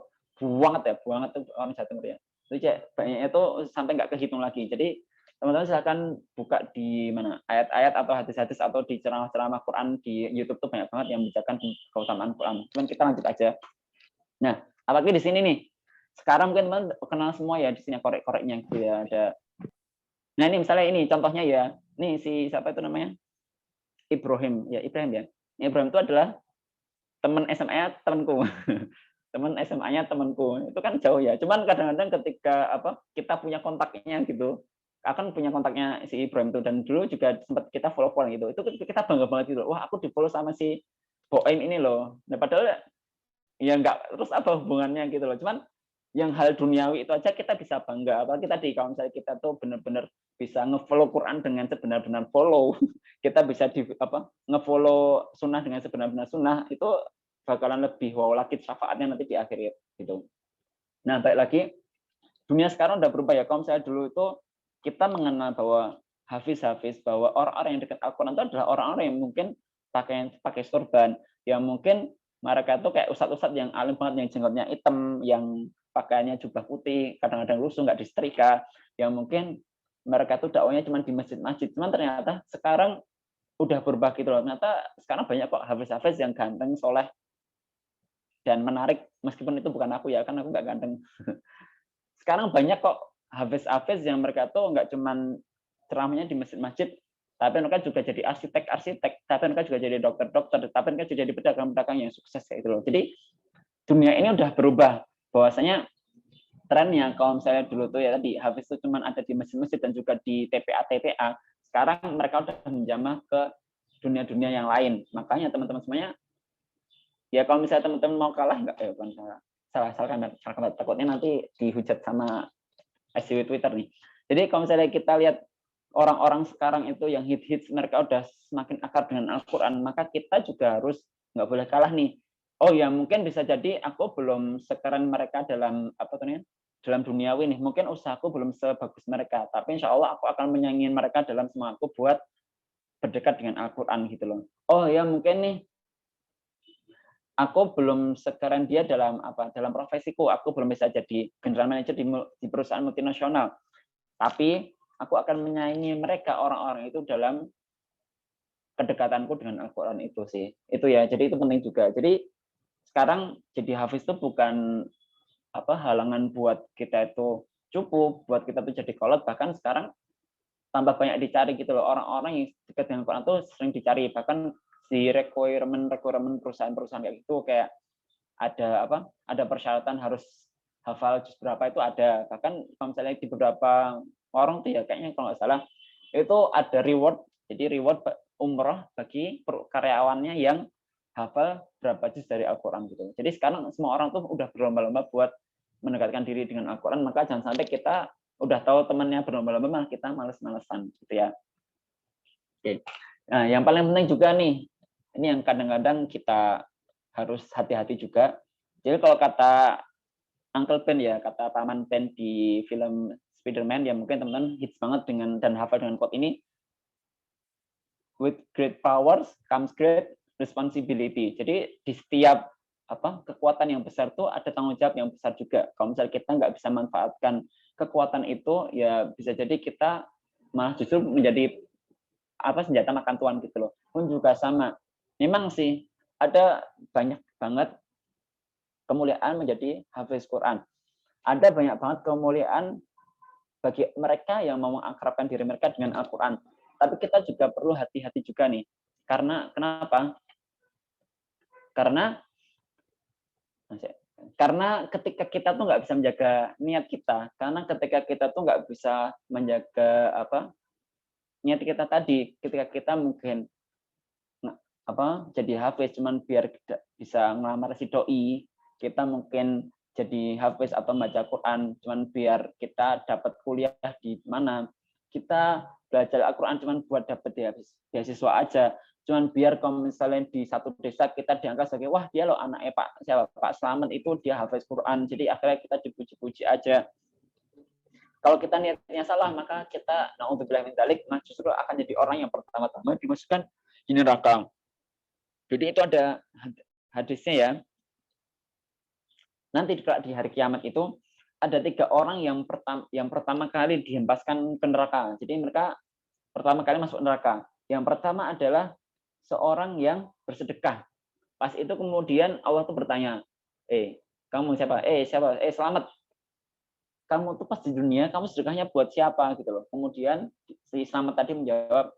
banget tuh orang Jawa Timur ya. Itu banyaknya itu sampai nggak kehitung lagi. Jadi teman-teman silahkan buka di mana ayat-ayat atau hadis-hadis atau di ceramah-ceramah Quran di YouTube tuh banyak banget yang membicarakan keutamaan Quran. Cuman kita lanjut aja. Nah, apalagi di sini nih. Sekarang mungkin teman kenal semua ya di sini korek-koreknya gitu ya. Nah, ini misalnya ini contohnya ya. Nih si siapa itu namanya? Ibrahim ya. Ibrahim itu adalah teman SMA-nya temanku. Teman SMA-nya temanku. Itu kan jauh ya. Cuman kadang-kadang ketika kita punya kontaknya gitu, akan punya kontaknya si Ibrahim itu, dan dulu juga sempat kita follow gitu. Itu kita bangga banget gitu. Wah, aku di-follow sama si Boim ini loh. Nah, padahal ya enggak terus apa hubungannya gitu loh. Cuman yang hal duniawi itu aja kita bisa bangga. Apalagi tadi kalau misalnya kita tuh benar-benar bisa nge-follow Quran dengan sebenar-benar follow, kita bisa nge-follow sunnah dengan sebenar-benar sunnah, itu bakalan lebih wow lagi syafaatnya nanti di akhir gitu. Nah, baik lagi, dunia sekarang udah berubah ya. Kalau misalnya dulu itu kita mengenal bahwa hafiz, bahwa orang-orang yang dekat Al-Quran itu adalah orang-orang yang mungkin pakai sorban, yang mungkin mereka itu kayak ustadz-ustadz yang alim banget, yang jenggotnya hitam, yang pakaiannya jubah putih, kadang-kadang lusuh, nggak disetrika, yang mungkin mereka itu dakwahnya cuma di masjid-masjid. Cuman ternyata sekarang udah berubah gitu loh. Ternyata sekarang banyak kok hafiz-hafiz yang ganteng, soleh, dan menarik, meskipun itu bukan aku ya, kan aku nggak ganteng. Sekarang banyak kok hafiz-hafiz yang mereka tuh nggak cuman ceramahnya di masjid-masjid, tapi mereka juga jadi arsitek, tapi mereka juga jadi dokter, tapi mereka juga jadi pedagang-pedagang yang sukses kayak gitu loh. Jadi dunia ini udah berubah, bahwasanya trennya kalau misalnya dulu tuh ya tadi hafiz itu cuma ada di masjid-masjid dan juga di TPA, sekarang mereka udah menjamah ke dunia-dunia yang lain. Makanya teman-teman semuanya, ya kalau misalnya teman-teman mau kalah nggak bukan salah, takutnya nanti dihujat sama SJW Twitter nih. Jadi kalau misalnya kita lihat orang-orang sekarang itu yang hits mereka udah semakin akar dengan Al-Quran, maka kita juga harus nggak boleh kalah nih. Oh ya, mungkin bisa jadi aku belum sekeren mereka dalam apa namanya, dalam duniawi nih. Mungkin usahaku belum sebagus mereka, tapi insya Allah aku akan menyaingi mereka dalam semangatku buat berdekat dengan Al-Quran gitu loh. Oh ya, mungkin nih aku belum sekeren dia dalam profesiku. Aku belum bisa jadi general manager di perusahaan multinasional. Tapi aku akan menyaingi mereka orang-orang itu dalam kedekatanku dengan Al-Quran itu sih. Itu ya. Jadi itu penting juga. Jadi sekarang jadi hafiz itu bukan halangan buat kita itu cukup, buat kita tuh jadi kolot. Bahkan sekarang tambah banyak dicari gitu loh, orang-orang yang dekat dengan Quran tuh sering dicari. Bahkan di requirement perusahaan-perusahaan kayak gitu, kayak ada persyaratan harus hafal juz berapa itu ada. Bahkan kalau misalnya di beberapa orang tuh ya kayaknya kalau nggak salah itu ada reward. Jadi reward umroh bagi karyawannya yang hafal berapa juz dari Al-Quran gitu. Jadi sekarang semua orang tuh udah berlomba-lomba buat mendekatkan diri dengan Al-Quran, maka jangan sampai kita udah tahu temannya berlomba-lomba malah kita males-malesan gitu ya. Oke. Nah, yang paling penting juga nih, ini yang kadang-kadang kita harus hati-hati juga. Jadi kalau kata Uncle Ben ya, kata Paman Ben di film Spider-Man, ya mungkin teman-teman hits banget dengan dan hafal dengan quote ini, with great powers comes great responsibility. Jadi di setiap kekuatan yang besar tuh ada tanggung jawab yang besar juga. Kalau misalnya kita nggak bisa manfaatkan kekuatan itu, ya bisa jadi kita malah justru menjadi senjata makan tuan gitu loh. Pun juga sama. Memang sih ada banyak banget kemuliaan menjadi hafiz Quran. Ada banyak banget kemuliaan bagi mereka yang mau mengakrabkan diri mereka dengan Al-Quran. Tapi kita juga perlu hati-hati juga nih. Kenapa? Karena ketika kita tuh nggak bisa menjaga niat kita, karena ketika kita tuh nggak bisa menjaga niat kita tadi, ketika kita mungkin jadi hafiz cuman biar bisa ngelamar si doi, kita mungkin jadi hafiz atau baca Quran cuman biar kita dapat kuliah di mana, kita belajar Al-Quran cuman buat dapat beasiswa aja, cuman biar kalau misalnya di satu desa kita diangkat sebagai wah dia loh anaknya Pak Slamet itu dia hafiz Quran, jadi akhirnya kita dipuji-puji aja. Kalau kita niatnya salah, maka kita naudzubillah min dzalik justru akan jadi orang yang pertama-tama dimasukkan di neraka. Jadi itu ada hadisnya ya. Nanti di hari kiamat itu ada 3 orang yang pertama kali dihempaskan ke neraka. Jadi mereka pertama kali masuk neraka. Yang pertama adalah seorang yang bersedekah. Pas itu kemudian Allah tuh bertanya, kamu siapa? Siapa? Selamat. Kamu tuh pas di dunia, kamu sedekahnya buat siapa gitu loh. Kemudian si Selamat tadi menjawab,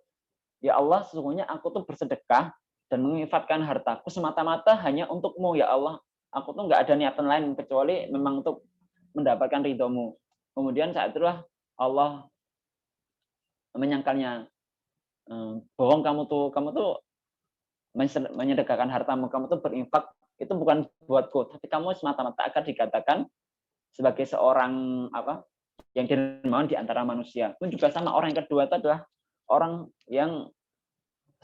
ya Allah, sesungguhnya aku tuh bersedekah dan menginfakkan hartaku semata-mata hanya untukmu ya Allah. Aku tuh nggak ada niatan lain kecuali memang untuk mendapatkan ridhomu. Kemudian saat itulah Allah menyangkalnya, bohong kamu tuh menyedekahkan hartamu, kamu tuh berinfak itu bukan buatku, tapi kamu semata-mata akan dikatakan sebagai seorang yang dermawan di antara manusia. Pun juga sama orang yang kedua itu adalah orang yang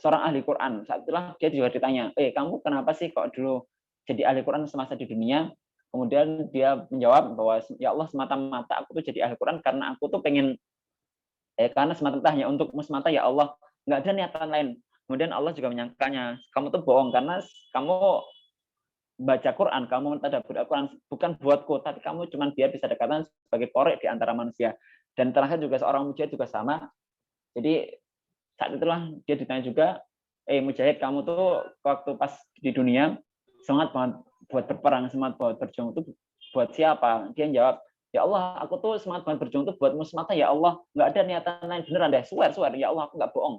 seorang ahli Quran. Saat itulah dia juga ditanya, kamu kenapa sih kok dulu jadi ahli Quran semasa di dunia? Kemudian dia menjawab bahwa ya Allah, semata-mata aku tuh jadi ahli Quran karena aku tuh pengen karena semata-mata hanya untukmu semata ya Allah, nggak ada niatan lain. Kemudian Allah juga menyangkanya, kamu tuh bohong karena kamu baca Quran, kamu tadabbur Al-Quran bukan buatku, tapi kamu cuma biar bisa dekatan sebagai korek di antara manusia. Dan terakhir juga seorang mujahid juga sama. Jadi saat itulah dia ditanya juga, mujahid kamu tuh waktu pas di dunia semangat banget buat berperang, semangat buat berjuang itu buat siapa? Dia jawab, ya Allah, aku tuh semangat banget berjuang itu buatmu semata ya Allah, nggak ada niatan lain, beneran deh, swear, ya Allah, aku nggak bohong.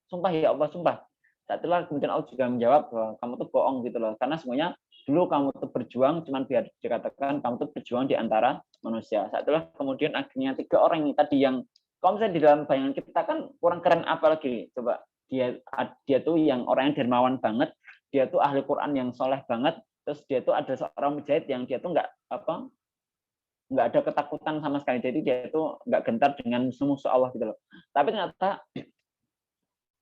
Sumpah ya Allah, sumpah. Saat itulah kemudian Allah juga menjawab bahwa kamu tuh bohong gitu loh, karena semuanya dulu kamu tuh berjuang cuman biar dikatakan kamu tuh berjuang di antara manusia. Saat itulah kemudian akhirnya 3 orang ini tadi yang kalau misalnya di dalam bayangan kita kan kurang keren apa lagi coba, dia tuh yang orang yang dermawan banget, dia tuh ahli Quran yang soleh banget, terus dia tuh ada seorang mujahid yang dia tuh nggak nggak ada ketakutan sama sekali. Jadi dia itu nggak gentar dengan musuh-musuh Allah gitu loh. Tapi ternyata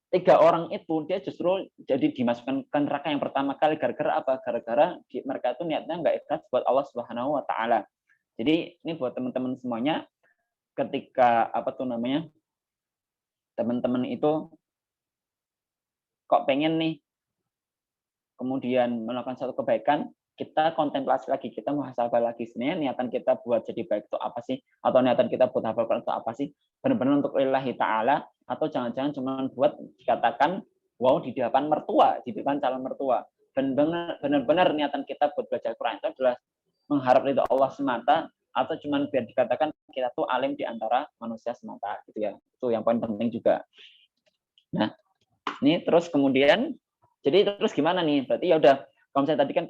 3 orang itu dia justru jadi dimasukkan ke neraka yang pertama kali gara-gara apa? Gara-gara mereka itu niatnya nggak ikhlas buat Allah Subhanahu Wa Taala. Jadi ini buat teman-teman semuanya, ketika apa tuh namanya, teman-teman itu kok pengen nih kemudian melakukan satu kebaikan, kita kontemplasi lagi, kita muhasabah lagi, sebenarnya niatan kita buat jadi baik itu apa sih, atau niatan kita buat hafal Quran itu apa sih, benar-benar untuk lillahi ta'ala, atau jangan-jangan cuma buat dikatakan wow di depan mertua, di depan calon mertua. Benar-benar niatan kita buat belajar Quran itu adalah mengharap ridho Allah semata, atau cuma biar dikatakan kita tuh alim di antara manusia semata gitu ya. Itu yang poin penting juga. Nah, ini terus kemudian jadi terus gimana nih? Berarti ya udah, kalau misalnya tadi kan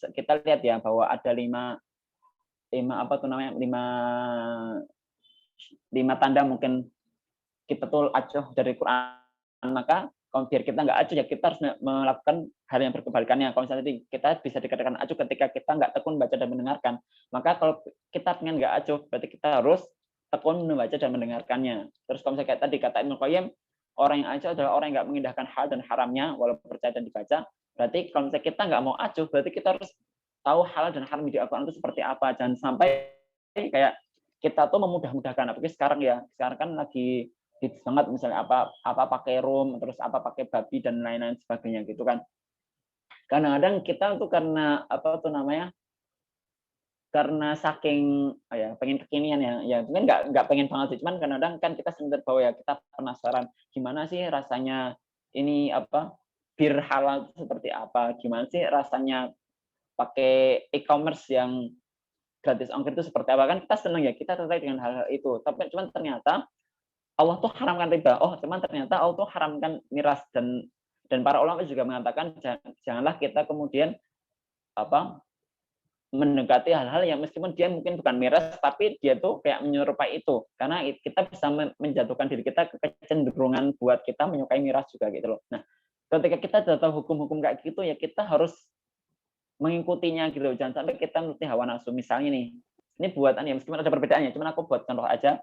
kita lihat ya bahwa ada lima apa tuh namanya, lima tanda mungkin kita tuh acuh dari Quran. Maka kalau biar kita nggak acuh ya kita harus melakukan hal yang berkebalikannya. Kalau misalnya kita bisa dikatakan acuh ketika kita nggak tekun baca dan mendengarkan. Maka kalau kita pengen nggak acuh, berarti kita harus tekun membaca dan mendengarkannya. Terus kalau misalnya kayak tadi kata Ibnu Qayyim, orang yang acuh adalah orang yang nggak mengindahkan hal dan haramnya walaupun percaya dan dibaca. Berarti kalau misalnya kita nggak mau acuh, berarti kita harus tahu halal dan haram di Al-Quran itu seperti apa. Jangan sampai kayak kita tuh memudah-mudahkan. Apalagi sekarang ya, sekarang kan lagi hits banget misalnya apa pakai room, terus apa pakai babi dan lain-lain sebagainya gitu kan. Kadang-kadang kita tuh karena apa tuh namanya, karena saking ya pengen kekinian ya mungkin nggak pengen banget sih, cuman kadang-kadang kan kita sering terbawa ya, kita penasaran gimana sih rasanya ini apa bir halal itu seperti apa, gimana sih rasanya pakai e-commerce yang gratis ongkir itu seperti apa, kan kita senang ya, kita tertarik dengan hal-hal itu. Tapi cuman ternyata Allah tuh haramkan riba. Oh, cuman ternyata Allah tuh haramkan miras, dan para ulama juga mengatakan janganlah kita kemudian apa mendekati hal-hal yang meskipun dia mungkin bukan miras, tapi dia tuh kayak menyerupai itu, karena kita bisa menjatuhkan diri kita ke kecenderungan buat kita menyukai miras juga gitu loh. Nah, ketika kita sudah tahu hukum-hukum kayak gitu ya kita harus mengikutinya gitu. Jangan sampai kita menuruti hawa nafsu. Misalnya nih, ini buatan ya meskipun ada perbedaannya, cuman aku buat contoh aja.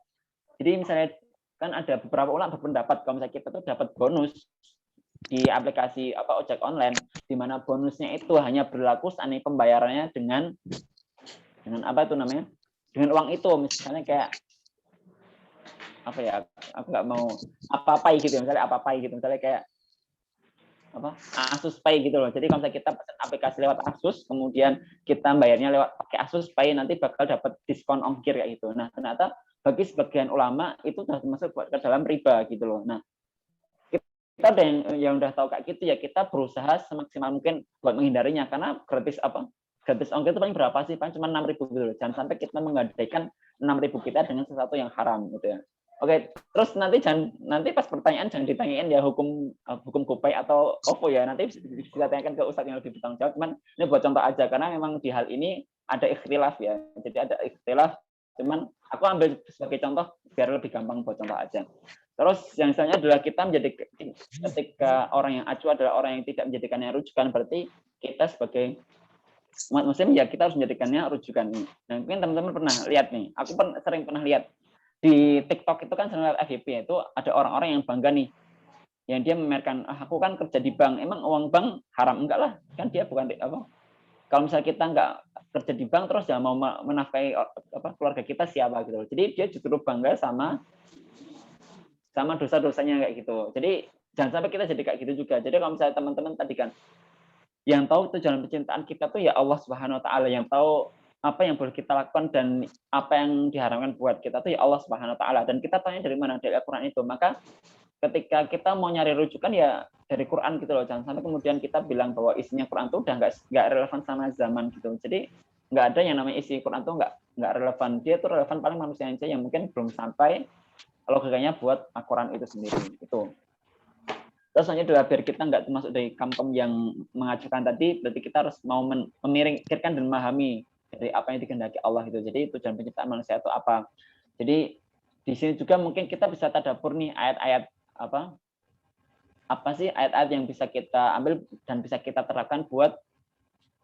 Jadi misalnya kan ada beberapa ulama berpendapat kalau misalnya kita tuh dapat bonus di aplikasi apa ojek online, di mana bonusnya itu hanya berlaku seandainya pembayarannya dengan apa itu namanya, dengan uang itu, misalnya kayak apa ya, aku nggak mau apa-apa gitu, misalnya apa-apa gitu, misalnya kayak apa Asus Pay gitu loh. Jadi kalau misalnya kita pesan aplikasi lewat Asus, kemudian kita bayarnya lewat pakai Asus Pay, nanti bakal dapat diskon ongkir kayak gitu. Nah, ternyata bagi sebagian ulama itu sudah masuk ke dalam riba gitu loh. Nah, kita udah yang udah tahu kayak gitu ya, kita berusaha semaksimal mungkin buat menghindarinya, karena gratis ongkir itu paling berapa sih, paling cuma 6.000 gitu loh. Jangan sampai kita menggadaikan 6.000 kita dengan sesuatu yang haram gitu ya. Oke, terus nanti pas pertanyaan jangan ditanyain ya hukum GoPay atau OVO ya, nanti bisa tanyakan ke Ustadz yang lebih bertanggung jawab. Cuman ini buat contoh aja, karena memang di hal ini ada ikhtilaf ya, jadi ada ikhtilaf, cuman aku ambil sebagai contoh biar lebih gampang buat contoh aja. Terus yang selanjutnya adalah kita menjadi, ketika orang yang acuh adalah orang yang tidak menjadikannya rujukan, berarti kita sebagai umat muslim ya kita harus menjadikannya rujukan. Nah, mungkin teman-teman pernah lihat nih, aku sering pernah lihat di TikTok itu kan, sering lihat FYP itu ada orang-orang yang bangga nih, yang dia memamerkan, aku kan kerja di bank, emang uang bank haram? Enggak lah, kan dia bukan apa, kalau misalnya kita nggak kerja di bank terus ya mau menafkahi apa keluarga kita siapa gitu. Jadi dia justru bangga sama dosa-dosanya kayak gitu. Jadi jangan sampai kita jadi kayak gitu juga. Jadi kalau misalnya teman-teman tadi kan, yang tahu tujuan percintaan kita tuh ya Allah Subhanahu Wa Taala, yang tahu apa yang boleh kita lakukan dan apa yang diharamkan buat kita tuh ya Allah Subhanahu Wa Taala. Dan kita tanya dari mana, dari Al-Quran itu. Maka ketika kita mau nyari rujukan ya dari Quran gitu loh. Jangan sampai kemudian kita bilang bahwa isinya Quran tuh udah nggak relevan sama zaman gitu. Jadi nggak ada yang namanya isi Quran tuh nggak relevan. Dia tuh relevan paling manusia aja yang mungkin belum sampai logikanya buat Al-Quran itu sendiri itu. Terus selanjutnya biar kita nggak termasuk dari kampung yang mengajukan tadi, berarti kita harus mau memikirkan dan memahami dari apa yang dikehendaki Allah itu. Jadi tujuan penciptaan manusia itu apa. Jadi di sini juga mungkin kita bisa tadabbur nih ayat-ayat apa sih ayat-ayat yang bisa kita ambil dan bisa kita terapkan buat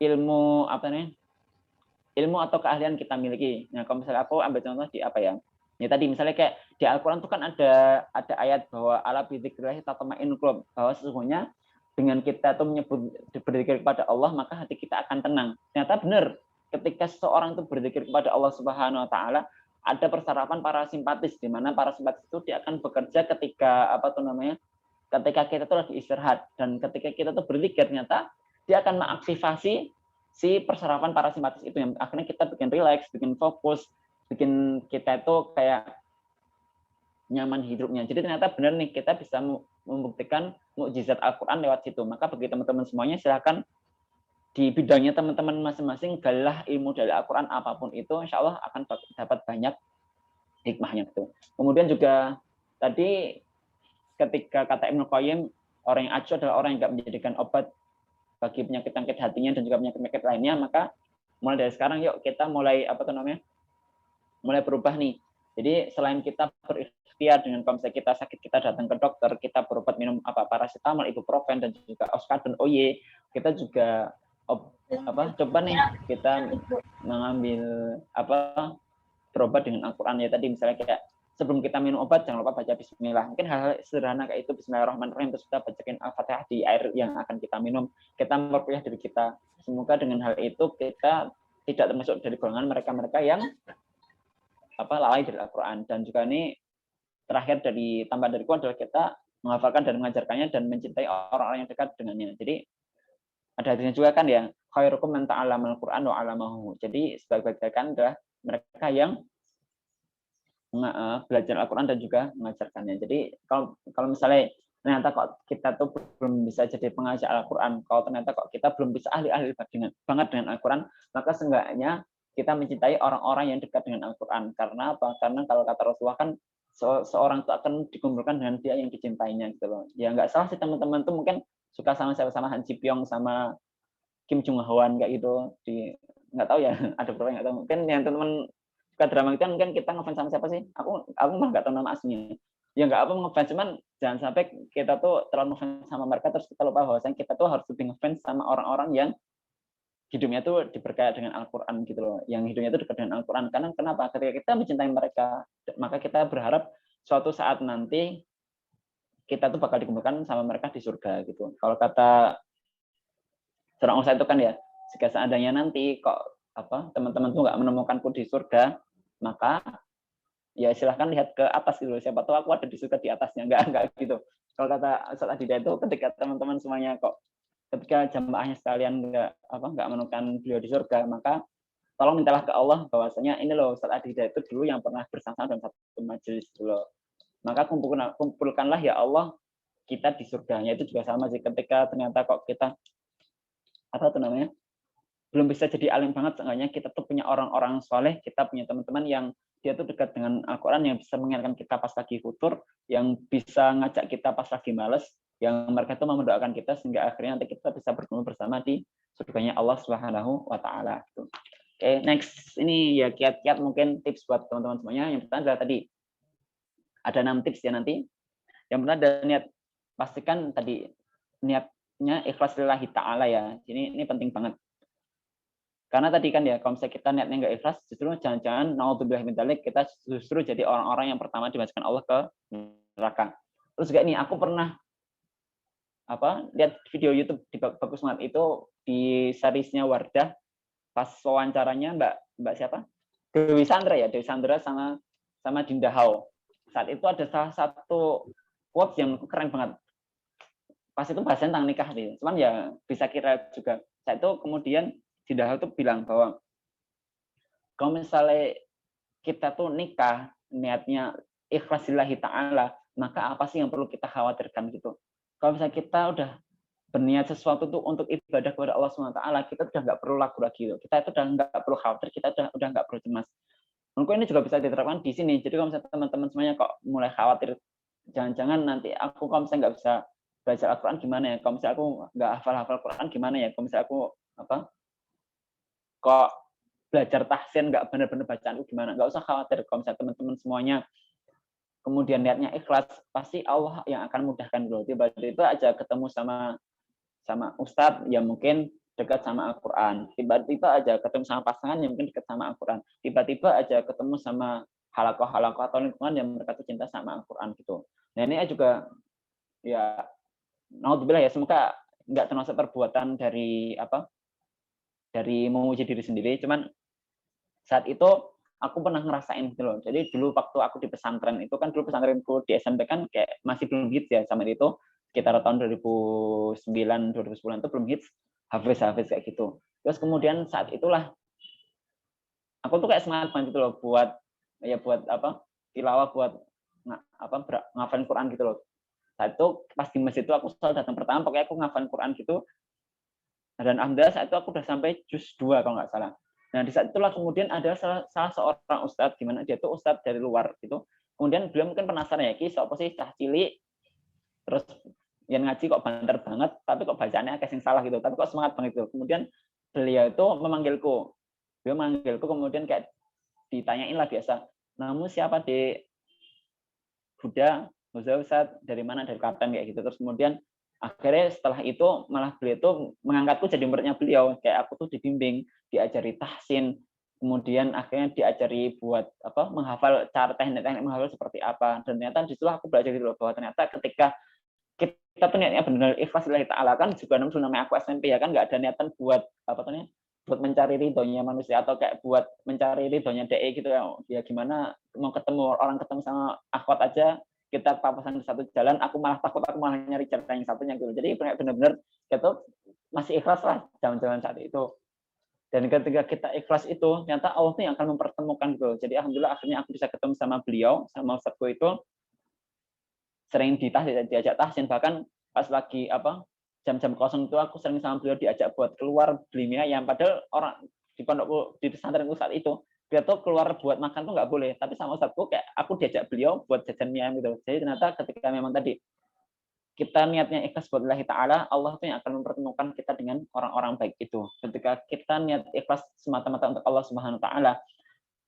ilmu apa nih ilmu atau keahlian kita miliki. Nah, kalau misalnya aku ambil contoh di apa ya? Ya tadi misalnya kayak di Al-Qur'an itu kan ada ayat bahwa ala bidzikrillah tatma'innul qulub, bahwa sesungguhnya dengan kita tuh menyebut berzikir kepada Allah maka hati kita akan tenang. Ternyata benar, ketika seseorang itu berzikir kepada Allah Subhanahu wa taala, ada persarapan parasimpatis di mana parasimpatis itu dia akan bekerja ketika apa tuh namanya? Ketika kita tuh lagi istirahat, dan ketika kita tuh berzikir ternyata dia akan mengaktifasi si persarapan parasimpatis itu yang akhirnya kita bikin relax, bikin fokus, bikin kita itu kayak nyaman hidupnya. Jadi ternyata benar nih, kita bisa membuktikan mukjizat Al-Quran lewat situ. Maka bagi teman-teman semuanya silahkan di bidangnya teman-teman masing-masing galilah ilmu dari Al-Quran apapun itu, insya Allah akan dapat banyak hikmahnya itu. Kemudian juga tadi ketika kata Ibnu Qayyim, orang yang acuh adalah orang yang nggak menjadikan obat bagi penyakit-penyakit hatinya dan juga penyakit-penyakit lainnya. Maka mulai dari sekarang yuk kita mulai apa tuh namanya, mulai berubah nih. Jadi selain kita berikhtiar dengan kalau misalnya kita sakit kita datang ke dokter, kita berobat minum apa paracetamol, ibuprofen dan juga Oxycontin OY, kita juga coba nih kita mengambil apa berobat dengan Al-Qur'an ya tadi, misalnya kayak sebelum kita minum obat jangan lupa baca bismillah. Mungkin hal-hal sederhana kayak itu, bismillahirrahmanirrahim, terus kita bacain Al-Fatihah di air yang akan kita minum. Kita memperkuat diri kita. Semoga dengan hal itu kita tidak termasuk dari golongan mereka-mereka yang lalai dari Al-Quran. Dan juga ini terakhir dari tambahan dariku adalah kita menghafalkan dan mengajarkannya dan mencintai orang-orang yang dekat dengannya. Jadi ada hadisnya juga kan ya, khairukum man ta'allamal Qur'an wa 'allamahu. Jadi sebaik-baik kan adalah mereka yang belajar Al-Quran dan juga mengajarkannya. Jadi kalau misalnya ternyata kok kita tuh belum bisa jadi pengajar Al-Quran, kalau ternyata kok kita belum bisa ahli-ahli banget dengan Al-Quran, maka seenggaknya kita mencintai orang-orang yang dekat dengan Al-Quran. Karena apa? Karena kalau kata Rasulullah kan seorang itu akan dikumpulkan dengan dia yang dicintainya gitu loh. Ya nggak salah sih teman-teman tuh mungkin suka sama Han Ji Pyong sama Kim Jong Hwan kayak gitu. Nggak tahu ya, ada berapa yang nggak tahu. Mungkin yang teman-teman suka drama itu kan mungkin kita ngefans sama siapa sih? Aku mah nggak tahu nama aslinya. Ya nggak apa ngefans, cuman jangan sampai kita tuh terlalu ngefans sama mereka terus kita lupa bahwasanya kita tuh harus lebih ngefans sama orang-orang yang hidupnya tuh diberkahi dengan Al-Quran gitu loh. Yang hidupnya itu dekat dengan Al-Quran. Karena kenapa? Ketika kita mencintai mereka, maka kita berharap suatu saat nanti kita tuh bakal dikumpulkan sama mereka di surga gitu. Kalau kata seorang ustaz itu kan ya, jika seandainya nanti kok teman-teman tuh nggak menemukanku di surga, maka ya silahkan lihat ke atas gitu. Siapa tahu aku ada di surga di atasnya. Enggak gitu. Kalau kata Ustaz Adida itu ketika teman-teman semuanya kok ketika jamaahnya sekalian nggak menemukan beliau di surga, maka tolong mintalah ke Allah bahwasanya ini loh Ustaz Adida itu dulu yang pernah bersama dalam satu majelis dulu. Maka kumpulkanlah ya Allah kita di surganya. Itu juga sama sih, ketika ternyata kok kita belum bisa jadi alim banget, seenggaknya kita tuh punya orang-orang soleh, kita punya teman-teman yang dia tuh dekat dengan Al-Quran, yang bisa mengingatkan kita pas lagi futur, yang bisa ngajak kita pas lagi males, yang mereka tuh mau mendoakan kita sehingga akhirnya nanti kita bisa bertemu bersama di surganya Allah Subhanahu wa taala. Oke, next ini ya kiat-kiat mungkin tips buat teman-teman semuanya. Yang pertama adalah tadi ada 6 tips ya nanti. Yang pertama adalah niat, pastikan tadi niatnya ikhlas lillahi ta'ala ya. Ini penting banget. Karena tadi kan ya, kalau misalnya kita niatnya nggak ikhlas, justru jangan-jangan naudzubillah min dzalik, kita justru jadi orang-orang yang pertama dimasukkan Allah ke neraka. Terus juga ini aku pernah lihat video YouTube di bagus banget itu di seriesnya Wardah, pas wawancaranya Mbak siapa? Dewi Sandra ya, Dewi Sandra sama Dinda Hao. Saat itu ada salah satu quotes yang keren banget. Pas itu bahasanya tentang nikah nih. Cuman ya bisa kira juga. Saat itu kemudian Dinda Hao tuh bilang bahwa kalau misalnya kita tuh nikah niatnya ikhlas lillahi ta'ala, maka apa sih yang perlu kita khawatirkan gitu. Kalau misalnya kita udah berniat sesuatu tuh untuk ibadah kepada Allah SWT, kita udah nggak perlu ragu lagi gitu. Kita itu udah nggak perlu khawatir, kita udah nggak perlu cemas. Mungkin ini juga bisa diterapkan di sini. Jadi kalau misalnya teman-teman semuanya kok mulai khawatir, jangan-jangan nanti aku kalau misalnya nggak bisa belajar Al-Quran gimana ya? Kalau misalnya aku nggak hafal Quran gimana ya? Kalau misalnya aku kok belajar tahsin nggak benar-benar bacaan gimana? Nggak usah khawatir. Kalau misalnya teman-teman semuanya kemudian niatnya ikhlas, pasti Allah yang akan mudahkan dulu. Tiba-tiba aja ketemu sama ustadz, ya mungkin dekat sama Al-Quran. Tiba-tiba aja ketemu sama pasangan yang mungkin dekat sama Al-Quran. Tiba-tiba aja ketemu sama halakoh-halakoh atau lingkungan yang mereka tuh cinta sama Al-Quran gitu. Nah ini juga ya, naudzubillah ya, semoga nggak termasuk perbuatan dari dari memuji diri sendiri. Cuman saat itu aku pernah ngerasain gitu loh. Jadi dulu waktu aku di pesantren itu kan, dulu pesantrenku di SMP kan kayak masih belum hits ya sama itu, sekitar tahun 2009 2010 itu belum hits hafiz kayak gitu. Terus kemudian saat itulah aku tuh kayak semangat banget gitu loh buat tilawah, buat ngafalin Quran gitu loh. Saat itu pas di masjid itu aku selalu datang pertama, pokoknya aku ngafalin Quran gitu. Dan alhamdulillah saat itu aku udah sampai juz 2 kalau nggak salah. Nah di saat itulah kemudian ada salah seorang ustadz, gimana dia tuh ustadz dari luar gitu. Kemudian beliau mungkin penasaran ya, ki apa sih cah cilik terus yang ngaji kok banter banget, tapi kok bacaannya kayak salah gitu, tapi kok semangat banget gitu. Kemudian beliau itu memanggilku, kemudian kayak ditanyain lah biasa, namu siapa di Buddha, Ustaz dari mana, dari Klaten kayak gitu. Terus kemudian akhirnya setelah itu malah beliau itu mengangkatku jadi muridnya beliau, kayak aku tuh dibimbing, diajari tahsin, kemudian akhirnya diajari buat menghafal, cara teknik menghafal seperti apa. Dan ternyata di situ aku belajar gitu loh, bahwa ternyata ketika kita tuh niatnya benar ikhlas lillahi ta'ala, kan juga namanya aku SMP ya kan, nggak ada niatan buat buat mencari ridhonya manusia atau kayak buat mencari ridhonya DE gitu ya. Gimana mau ketemu sama akhwat aja kita papasan di satu jalan, aku malah takut, aku malah nyari jalan yang satunya gitu. Jadi benar-benar itu masih ikhlas lah zaman-zaman saat itu. Dan ketika kita ikhlas itu, ternyata Allah tuh yang akan mempertemukan gitu. Jadi alhamdulillah akhirnya aku bisa ketemu sama beliau, sama ustadzku itu, sering diajak tahsin, bahkan pas lagi jam-jam kosong itu aku sering sama beliau diajak buat keluar beli mie ayam, padahal orang di pondokku di pesantrenku saat itu dia tuh keluar buat makan tuh nggak boleh, tapi sama ustadzku kayak aku diajak beliau buat jajan mie ayam gitu. Jadi ternyata ketika memang tadi kita niatnya ikhlas buat Allah Ta'ala, Allah tuh yang akan mempertemukan kita dengan orang-orang baik itu. Ketika kita niat ikhlas semata-mata untuk Allah Subhanahu Wa Ta'ala,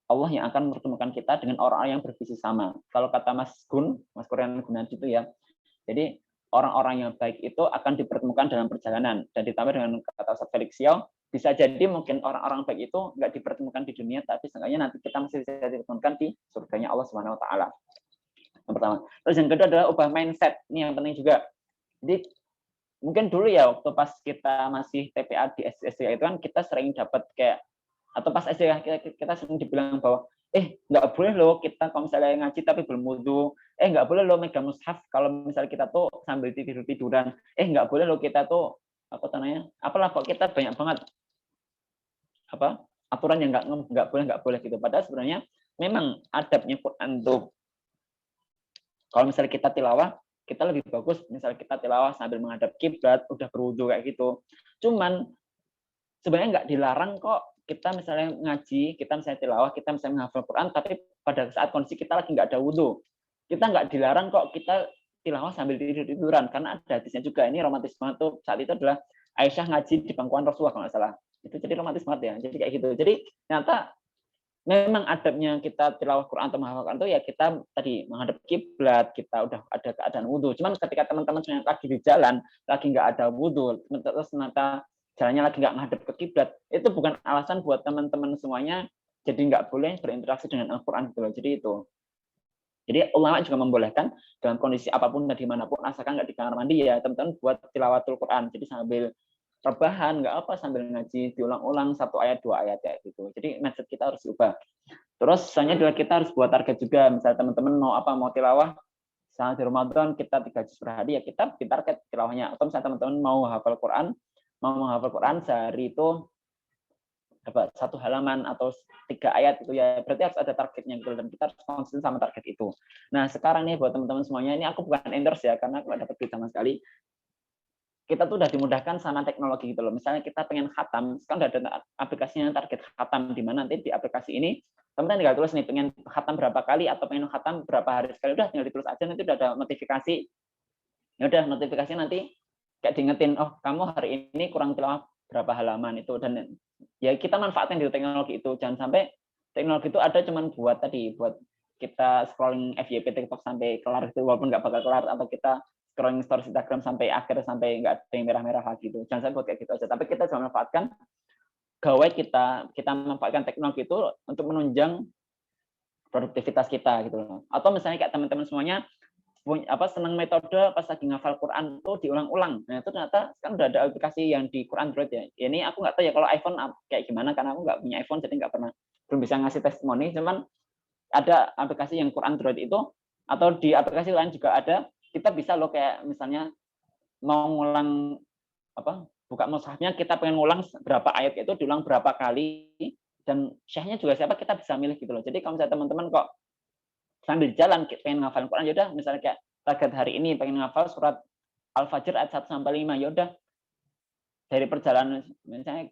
Allah yang akan mempertemukan kita dengan orang-orang yang bervisi sama. Kalau kata Mas Kurniawan Gunadi itu ya, jadi orang-orang yang baik itu akan dipertemukan dalam perjalanan. Dan ditambah dengan kata Ustaz Felix Xiao, bisa jadi mungkin orang-orang baik itu nggak dipertemukan di dunia, tapi seenggaknya nanti kita masih bisa dipertemukan di surganya Allah Subhanahu Wa Ta'ala. Yang pertama. Terus yang kedua adalah ubah mindset. Ini yang penting juga. Jadi mungkin dulu ya waktu pas kita masih TPA di SD itu kan kita sering dapat kayak, atau pas SD kita sering dibilang bahwa nggak boleh loh kita kalau misalnya ngaji tapi belum wudu, nggak boleh loh megang mushaf kalau misalnya kita tuh sambil tiduran, nggak boleh loh kita tuh apalah kok kita banyak banget aturan yang nggak boleh gitu. Padahal sebenarnya memang adabnya Quran tuh kalau misalnya kita tilawah, kita lebih bagus misalnya kita tilawah sambil menghadap kiblat, udah berwudu kayak gitu. Cuman sebenarnya nggak dilarang kok kita misalnya ngaji, kita misalnya tilawah, kita misalnya menghafal Quran, tapi pada saat kondisi kita lagi nggak ada wudu, kita nggak dilarang kok kita tilawah sambil tiduran, karena ada hadisnya juga. Ini romantis banget tuh, saat itu adalah Aisyah ngaji di bangkuan Rasulullah kalau nggak salah. Itu jadi romantis banget ya. Jadi kayak gitu. Jadi ternyata memang adabnya kita tilawah Quran atau menghafal Quran itu ya kita tadi menghadap kiblat, kita udah ada keadaan wudhu. Cuman ketika teman-teman lagi di jalan, lagi nggak ada wudhu, terus ternyata jalannya lagi nggak menghadap ke kiblat, itu bukan alasan buat teman-teman semuanya jadi nggak boleh berinteraksi dengan Al-Quran gitu loh. Jadi itu. Jadi ulama juga membolehkan dalam kondisi apapun dan dimanapun, asalkan nggak di kamar mandi ya teman-teman buat tilawatul Quran. Jadi sambil rebahan nggak apa, sambil ngaji diulang-ulang 1 ayat 2 ayat ya gitu. Jadi mindset kita harus ubah. Terus misalnya juga kita harus buat target juga. Misalnya teman-teman mau tilawah, misalnya di Ramadan kita 3 juz per hari ya kita target tilawahnya. Atau misalnya teman-teman mau menghafal Quran sehari itu 1 halaman atau 3 ayat itu ya, berarti harus ada targetnya gitu, dan kita harus konsisten sama target itu. Nah sekarang nih buat teman-teman semuanya, ini aku bukan endorse ya karena aku nggak dapat duit sama sekali. Kita tuh udah dimudahkan sama teknologi gitu loh. Misalnya kita pengen khatam, sekarang udah ada aplikasinya target khatam, di mana nanti di aplikasi ini teman-teman tinggal tulis nih pengen khatam berapa kali atau pengen khatam berapa hari sekali, udah tinggal ditulis aja, nanti udah ada notifikasi. Ya udah notifikasi nanti kayak diingetin, oh kamu hari ini kurang tilawah berapa halaman itu. Dan ya kita manfaatin di teknologi itu, jangan sampai teknologi itu ada cuman buat kita scrolling FYP TikTok sampai kelar itu, walaupun nggak bakal kelar, atau kita scrolling story Instagram sampai akhir, sampai nggak ada yang merah-merah lagi gitu. Jangan sampai buat kayak gitu aja. Tapi kita juga manfaatkan gawai kita manfaatkan teknologi itu untuk menunjang produktivitas kita gitu loh. Atau misalnya kayak teman-teman semuanya senang metode pas lagi ngafal Quran tuh diulang-ulang. Nah itu ternyata kan udah ada aplikasi yang di Quran Android ya. Ini aku nggak tahu ya kalau iPhone kayak gimana, karena aku nggak punya iPhone jadi belum bisa ngasih testimoni. Cuman ada aplikasi yang Quran Android itu, atau di aplikasi lain juga ada. Kita bisa loh kayak misalnya mau ngulang buka mushafnya, kita pengen ngulang berapa ayat itu diulang berapa kali, dan syekhnya juga siapa kita bisa milih gitu loh. Jadi kalau misalnya teman-teman kok sambil jalan pengen ngafalin Quran, yaudah misalnya kayak target hari ini pengen ngafal surat Al-Fajr ayat 1 sampai 5, yaudah dari perjalanan misalnya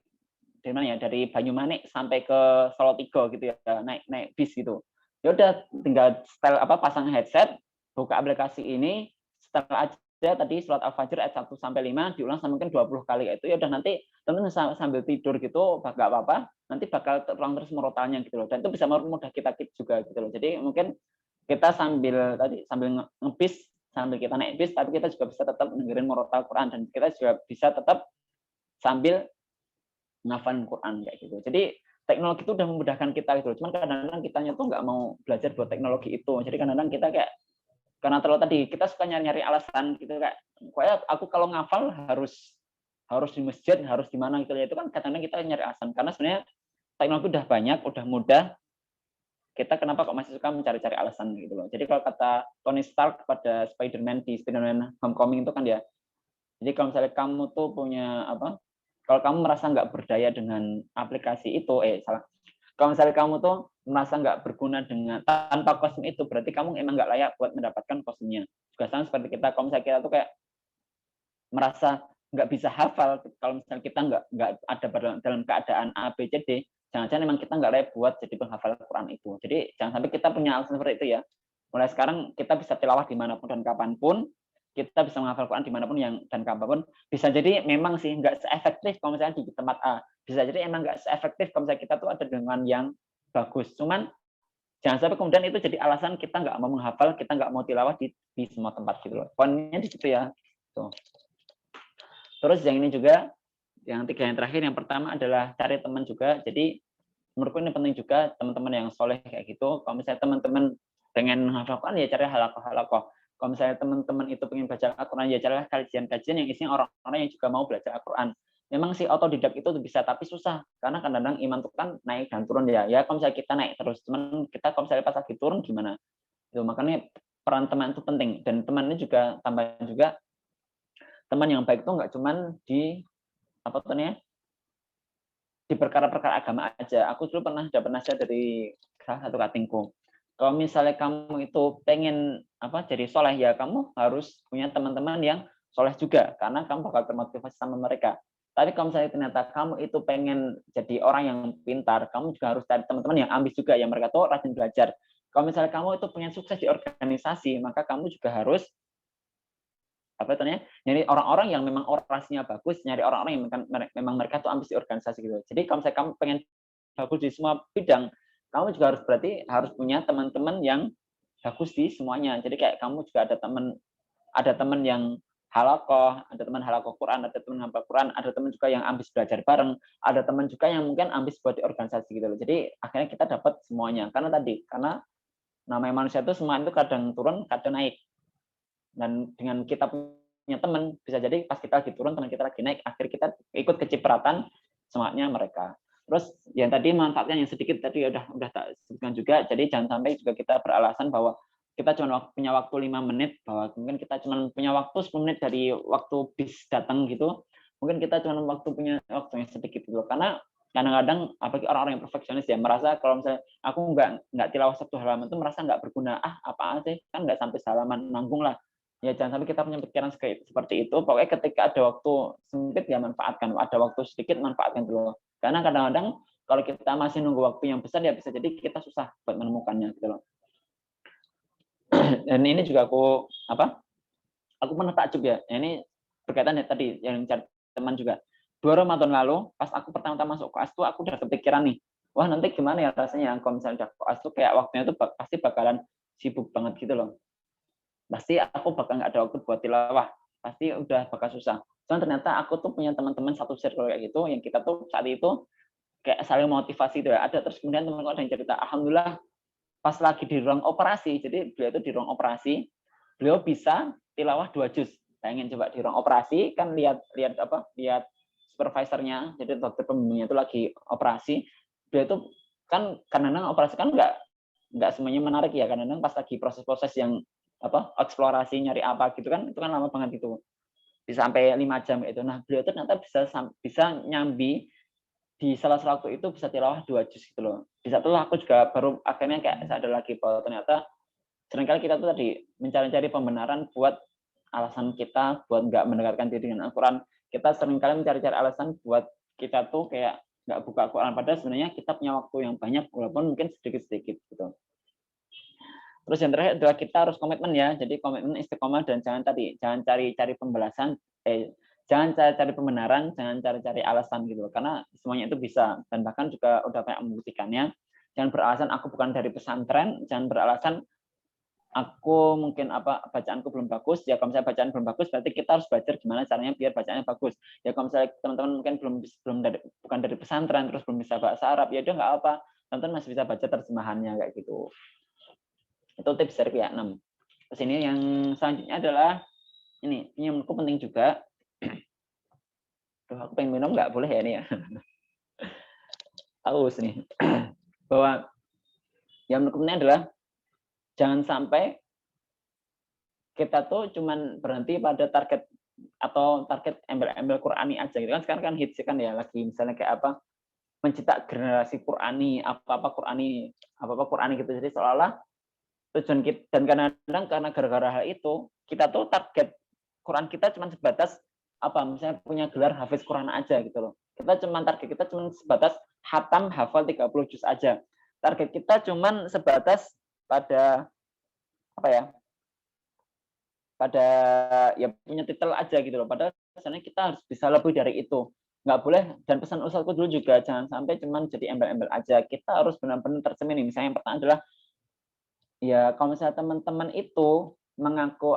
dari mana ya, dari Banyumanik sampai ke Salatiga gitu ya, naik bis gitu. Yaudah tinggal pasang headset, buka aplikasi ini, setelah aja tadi surat Al-Fajr ayat 1 sampai 5 diulang mungkin 20 kali itu, ya udah nanti teman-teman sambil tidur gitu enggak apa-apa, nanti bakal terulang terus murotalnya gitu loh. Dan itu bisa mudah kita keep juga gitu loh. Jadi mungkin kita sambil ngebis, sambil kita naik bis, tapi kita juga bisa tetap dengerin murotal Quran, dan kita juga bisa tetap sambil ngafalin Quran kayak gitu. Jadi teknologi itu udah memudahkan kita gitu. Cuman kadang-kadang kitanya tuh nggak mau belajar buat teknologi itu. Jadi kadang-kadang kita kayak karena terlalu tadi kita suka nyari-nyari alasan gitu, kayak aku kalau ngafal harus di masjid, harus di mana gitu ya. Itu kan kadang-kadang kita nyari alasan, karena sebenarnya teknologi udah banyak, udah mudah. Kita kenapa kok masih suka mencari-cari alasan gitu loh. Jadi kalau kata Tony Stark pada Spider-Man di Spider-Man Homecoming itu kan ya, jadi kalau misalnya kamu tuh punya kalau kamu merasa nggak berdaya dengan aplikasi itu, kalau misalnya kamu tuh merasa nggak berguna tanpa kostum itu, berarti kamu emang nggak layak buat mendapatkan kostumnya. Juga sama seperti kita, kalau misalnya kita tuh kayak merasa nggak bisa hafal, kalau misalnya kita nggak ada dalam keadaan A, B, C, D, jangan-jangan memang kita nggak layak buat jadi penghafal Quran itu. Jadi jangan sampai kita punya alasan seperti itu ya. Mulai sekarang kita bisa tilawah dimanapun dan kapanpun, kita bisa menghafal Quran dimanapun dan kapanpun. Bisa jadi memang sih nggak seefektif kalau misalnya di tempat A. Bisa jadi emang nggak seefektif kalau misalnya kita tuh ada dengan yang bagus. Cuman jangan sampai kemudian itu jadi alasan kita nggak mau menghafal, kita nggak mau tilawah di semua tempat gitu loh. Poinnya di situ ya. Tuh. Terus yang ini juga, yang 3 yang terakhir, yang pertama adalah cari teman juga. Jadi menurutku ini penting juga, teman-teman yang soleh kayak gitu. Kalau misalnya teman-teman pengen menghafal Quran, ya cari halakoh. Kalau misalnya teman-teman itu pengen baca Al-Quran, ya carilah kajian-kajian yang isinya orang-orang yang juga mau belajar Al-Quran. Memang sih otodidak itu bisa, tapi susah. Karena kadang-kadang iman itu kan naik dan turun ya. Ya kalau misalnya kita naik terus, cuman kita kalau misalnya pas lagi turun gimana? Itu makanya peran teman itu penting. Dan teman ini juga tambahan juga, teman yang baik itu nggak cuman di di perkara-perkara agama aja. Aku dulu pernah dapat nasihat dari salah satu katingku. Kalau misalnya kamu itu pengen jadi soleh, ya kamu harus punya teman-teman yang soleh juga, karena kamu bakal termotivasi sama mereka. Tapi kalau misalnya ternyata kamu itu pengen jadi orang yang pintar, kamu juga harus cari teman-teman yang ambis juga, yang mereka tuh rajin belajar. Kalau misalnya kamu itu pengen sukses di organisasi, maka kamu juga harus nyari orang-orang yang memang orasinya bagus, nyari orang-orang yang memang mereka tuh ambis di organisasi gitu. Jadi kalau misalnya kamu pengen bagus di semua bidang, kamu juga harus punya teman-teman yang bagus di semuanya. Jadi kayak kamu juga ada teman yang halakoh, ada teman halakoh Quran, ada teman hafal Quran, ada teman juga yang ambis belajar bareng, ada teman juga yang mungkin ambis buat di organisasi gitu loh. Jadi akhirnya kita dapat semuanya. Karena namanya manusia itu semua itu kadang turun, kadang naik. Dan dengan kita punya teman, bisa jadi pas kita lagi turun, teman kita lagi naik, akhirnya kita ikut kecipratan semangatnya mereka. Terus yang tadi manfaatnya yang sedikit tadi udah tak sebutkan juga. Jadi jangan sampai juga kita beralasan bahwa kita cuma punya waktu 5 menit, bahwa mungkin kita cuma punya waktu 10 menit dari waktu bis datang gitu. Mungkin kita cuma punya waktu yang sedikit gitu. Karena kadang-kadang apalagi orang-orang yang perfeksionis ya, merasa kalau misalnya aku nggak tilawah 1 halaman itu merasa nggak berguna. Apaan sih, kan nggak sampai halaman, nanggung lah. Ya jangan sampai kita punya pikiran seperti itu. Pokoknya ketika ada waktu sempit ya manfaatkan, ada waktu sedikit manfaatkan dulu. Karena kadang-kadang kalau kita masih nunggu waktu yang besar, ya bisa jadi kita susah buat menemukannya gitu loh. Dan ini juga aku pernah takjub ya. Ini berkaitan ya tadi yang cari teman juga. 2 Ramadan lalu, pas aku pertama-tama masuk koas tuh aku udah kepikiran nih, wah nanti gimana ya rasanya kalau misalnya udah koas tuh kayak waktunya tuh pasti bakalan sibuk banget gitu loh. pasti aku bakal nggak ada waktu buat tilawah, pasti udah bakal susah. Cuman ternyata aku tuh punya teman-teman satu circle kayak gitu, yang kita tuh saat itu kayak saling motivasi itu ya. Ada terus kemudian temanku ada yang cerita, alhamdulillah pas lagi di ruang operasi, jadi beliau itu di ruang operasi, beliau bisa tilawah 2 juz. Bayangin coba di ruang operasi kan lihat lihat supervisornya, jadi dokter pembimbingnya itu lagi operasi, beliau itu kan kadang-kadang operasi kan nggak semuanya menarik ya, kadang-kadang pas lagi proses-proses yang eksplorasi nyari apa gitu kan, itu kan lama banget itu, bisa sampai 5 jam itu. Nah beliau itu ternyata bisa nyambi di salah-salah waktu itu bisa tilawah 2 juz gitu loh. Di saat itu aku juga baru akhirnya kayak sadar lagi bahwa ternyata seringkali kita tuh tadi mencari-cari pembenaran buat alasan kita buat nggak mendekatkan diri dengan Al-Quran. Kita seringkali mencari-cari alasan buat kita tuh kayak nggak buka Al-Quran. Padahal sebenarnya kita punya waktu yang banyak, walaupun mungkin sedikit-sedikit gitu. Terus yang terakhir adalah kita harus komitmen ya. Jadi komitmen istiqomah dan jangan cari-cari pembelasan, jangan cari pembenaran, jangan cari-cari alasan gitu. Karena semuanya itu bisa dan bahkan juga udah banyak membuktikannya. Jangan beralasan aku bukan dari pesantren, jangan beralasan aku mungkin bacaanku belum bagus. Ya kalau misalnya bacaan belum bagus berarti kita harus belajar gimana caranya biar bacaannya bagus. Ya kalau misalnya teman-teman mungkin bukan dari pesantren terus belum bisa bahasa Arab, ya udah nggak apa, teman-teman masih bisa baca terjemahannya kayak gitu. Itu tips dari pihak 6. Terus ini yang selanjutnya adalah ini menurutku penting juga. Duh, aku pengen minum nggak boleh ya ini ya. Haus nih. Bahwa yang menurutku penting adalah jangan sampai kita tuh cuman berhenti pada target embel-embel Qur'ani aja gitu kan. Sekarang kan hits kan ya lagi misalnya kayak mencetak generasi Qur'ani, apa-apa Qur'ani gitu. Jadi seolah-olah tujuan kita, dan kadang-kadang karena gara-gara hal itu kita tuh target Quran kita cuma sebatas misalnya punya gelar hafiz Quran aja gitu loh. Target kita cuma sebatas hatam hafal 30 juz aja. Target kita cuma sebatas pada pada ya punya titel aja gitu loh. Padahal sebenarnya kita harus bisa lebih dari itu. Nggak boleh, dan pesan ustadzku dulu juga jangan sampai cuma jadi embel-embel aja. Kita harus benar-benar tercermin. Misalnya yang pertama adalah ya kalau misalnya teman-teman itu mengaku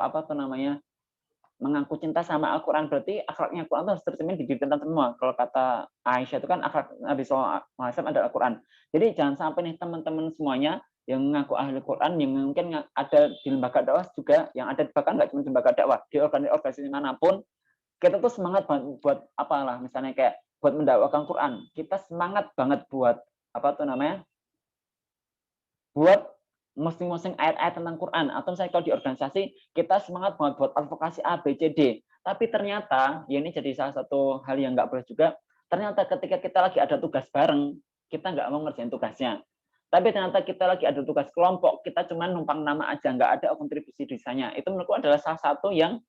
cinta sama Al-Quran, berarti akhlaknya Al-Quran itu harus tercermin di diri teman semua. Kalau kata Aisyah itu kan akhlak Nabi SAW adalah Al-Quran. Jadi jangan sampai nih teman-teman semuanya yang mengaku ahli Quran, yang mungkin ada di lembaga dakwah juga, yang ada bahkan nggak cuma di lembaga dakwah, di organisasi manapun, kita tuh semangat buat misalnya kayak buat mendakwakan Quran. Kita semangat banget buat buat masing-masing ayat-ayat tentang Quran, atau misalnya kalau di organisasi kita semangat banget buat advokasi A, B, C, D. Tapi ternyata, ya ini jadi salah satu hal yang nggak boleh juga, ternyata ketika kita lagi ada tugas bareng, kita nggak mau ngerjain tugasnya. Tapi ternyata kita lagi ada tugas kelompok, kita cuma numpang nama aja, nggak ada kontribusi desanya. Itu menurutku adalah salah satu yang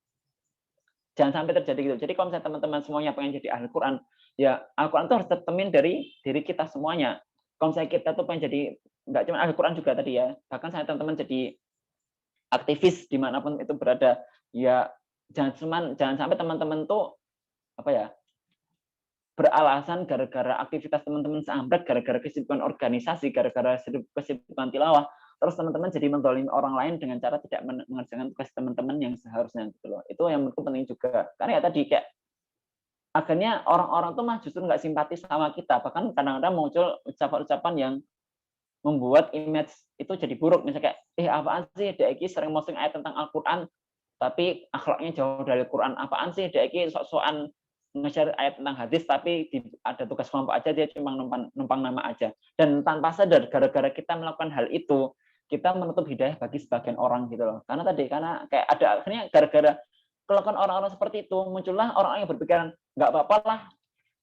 jangan sampai terjadi gitu. Jadi kalau misalnya teman-teman semuanya pengen jadi ahli Quran, ya Al-Quran itu harus tercermin dari diri kita semuanya. Kalau misalnya kita tuh pengen jadi, nggak cuma ahli Quran juga tadi ya, bahkan saya teman-teman jadi aktivis dimanapun itu berada, ya jangan sampai teman-teman tuh beralasan gara-gara aktivitas teman-teman seambrek, gara-gara kesibukan organisasi, gara-gara kesibukan tilawah, terus teman-teman jadi mendolimi orang lain dengan cara tidak mengerjakan tugas teman-teman yang seharusnya gitu loh. Itu yang menurutku penting juga. Karena ya tadi kayak akhirnya orang-orang tuh mah justru nggak simpatis sama kita, bahkan kadang-kadang muncul ucapan-ucapan yang membuat image itu jadi buruk. Misalnya kayak apaan sih Deki sering posting ayat tentang Al-Quran tapi akhlaknya jauh dari Quran, apaan sih Deki sok-sokan nge-share ayat tentang hadis tapi ada tugas kelompok aja, dia cuma numpang nama aja. Dan tanpa sadar gara-gara kita melakukan hal itu, kita menutup hidayah bagi sebagian orang gitu loh. Karena kayak ada akhirnya gara-gara melakukan orang-orang seperti itu, muncullah orang-orang yang berpikiran nggak apa-apa lah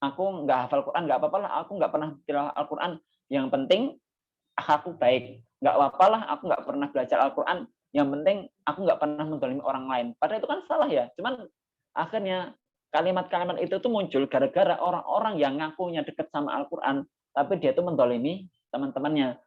aku nggak hafal Quran, nggak apa-apa lah aku nggak pernah tilawah Al-Quran, yang penting aku baik, nggak apa-apa lah aku nggak pernah belajar Al-Quran, yang penting aku nggak pernah menzalimi orang lain. Padahal itu kan salah ya. Cuman akhirnya kalimat-kalimat itu tuh muncul gara-gara orang-orang yang ngakunya dekat sama Al-Quran, tapi dia tuh menzalimi teman-temannya.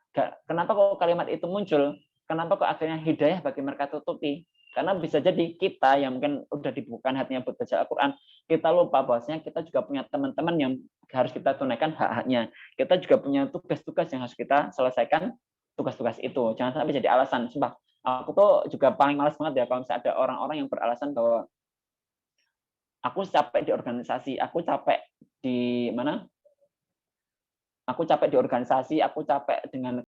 Kenapa kok kalimat itu muncul? Kenapa kok akhirnya hidayah bagi mereka tutupi? Karena bisa jadi kita yang mungkin udah dibukakan hatinya buat baca Al-Quran, kita lupa bahwasanya kita juga punya teman-teman yang harus kita tunaikan hak-haknya. Kita juga punya tugas-tugas yang harus kita selesaikan, tugas-tugas itu. Jangan sampai jadi alasan, sumpah, aku tuh juga paling malas banget ya kalau misalnya ada orang-orang yang beralasan bahwa aku capek di organisasi, aku capek di mana? Aku capek di organisasi, aku capek dengan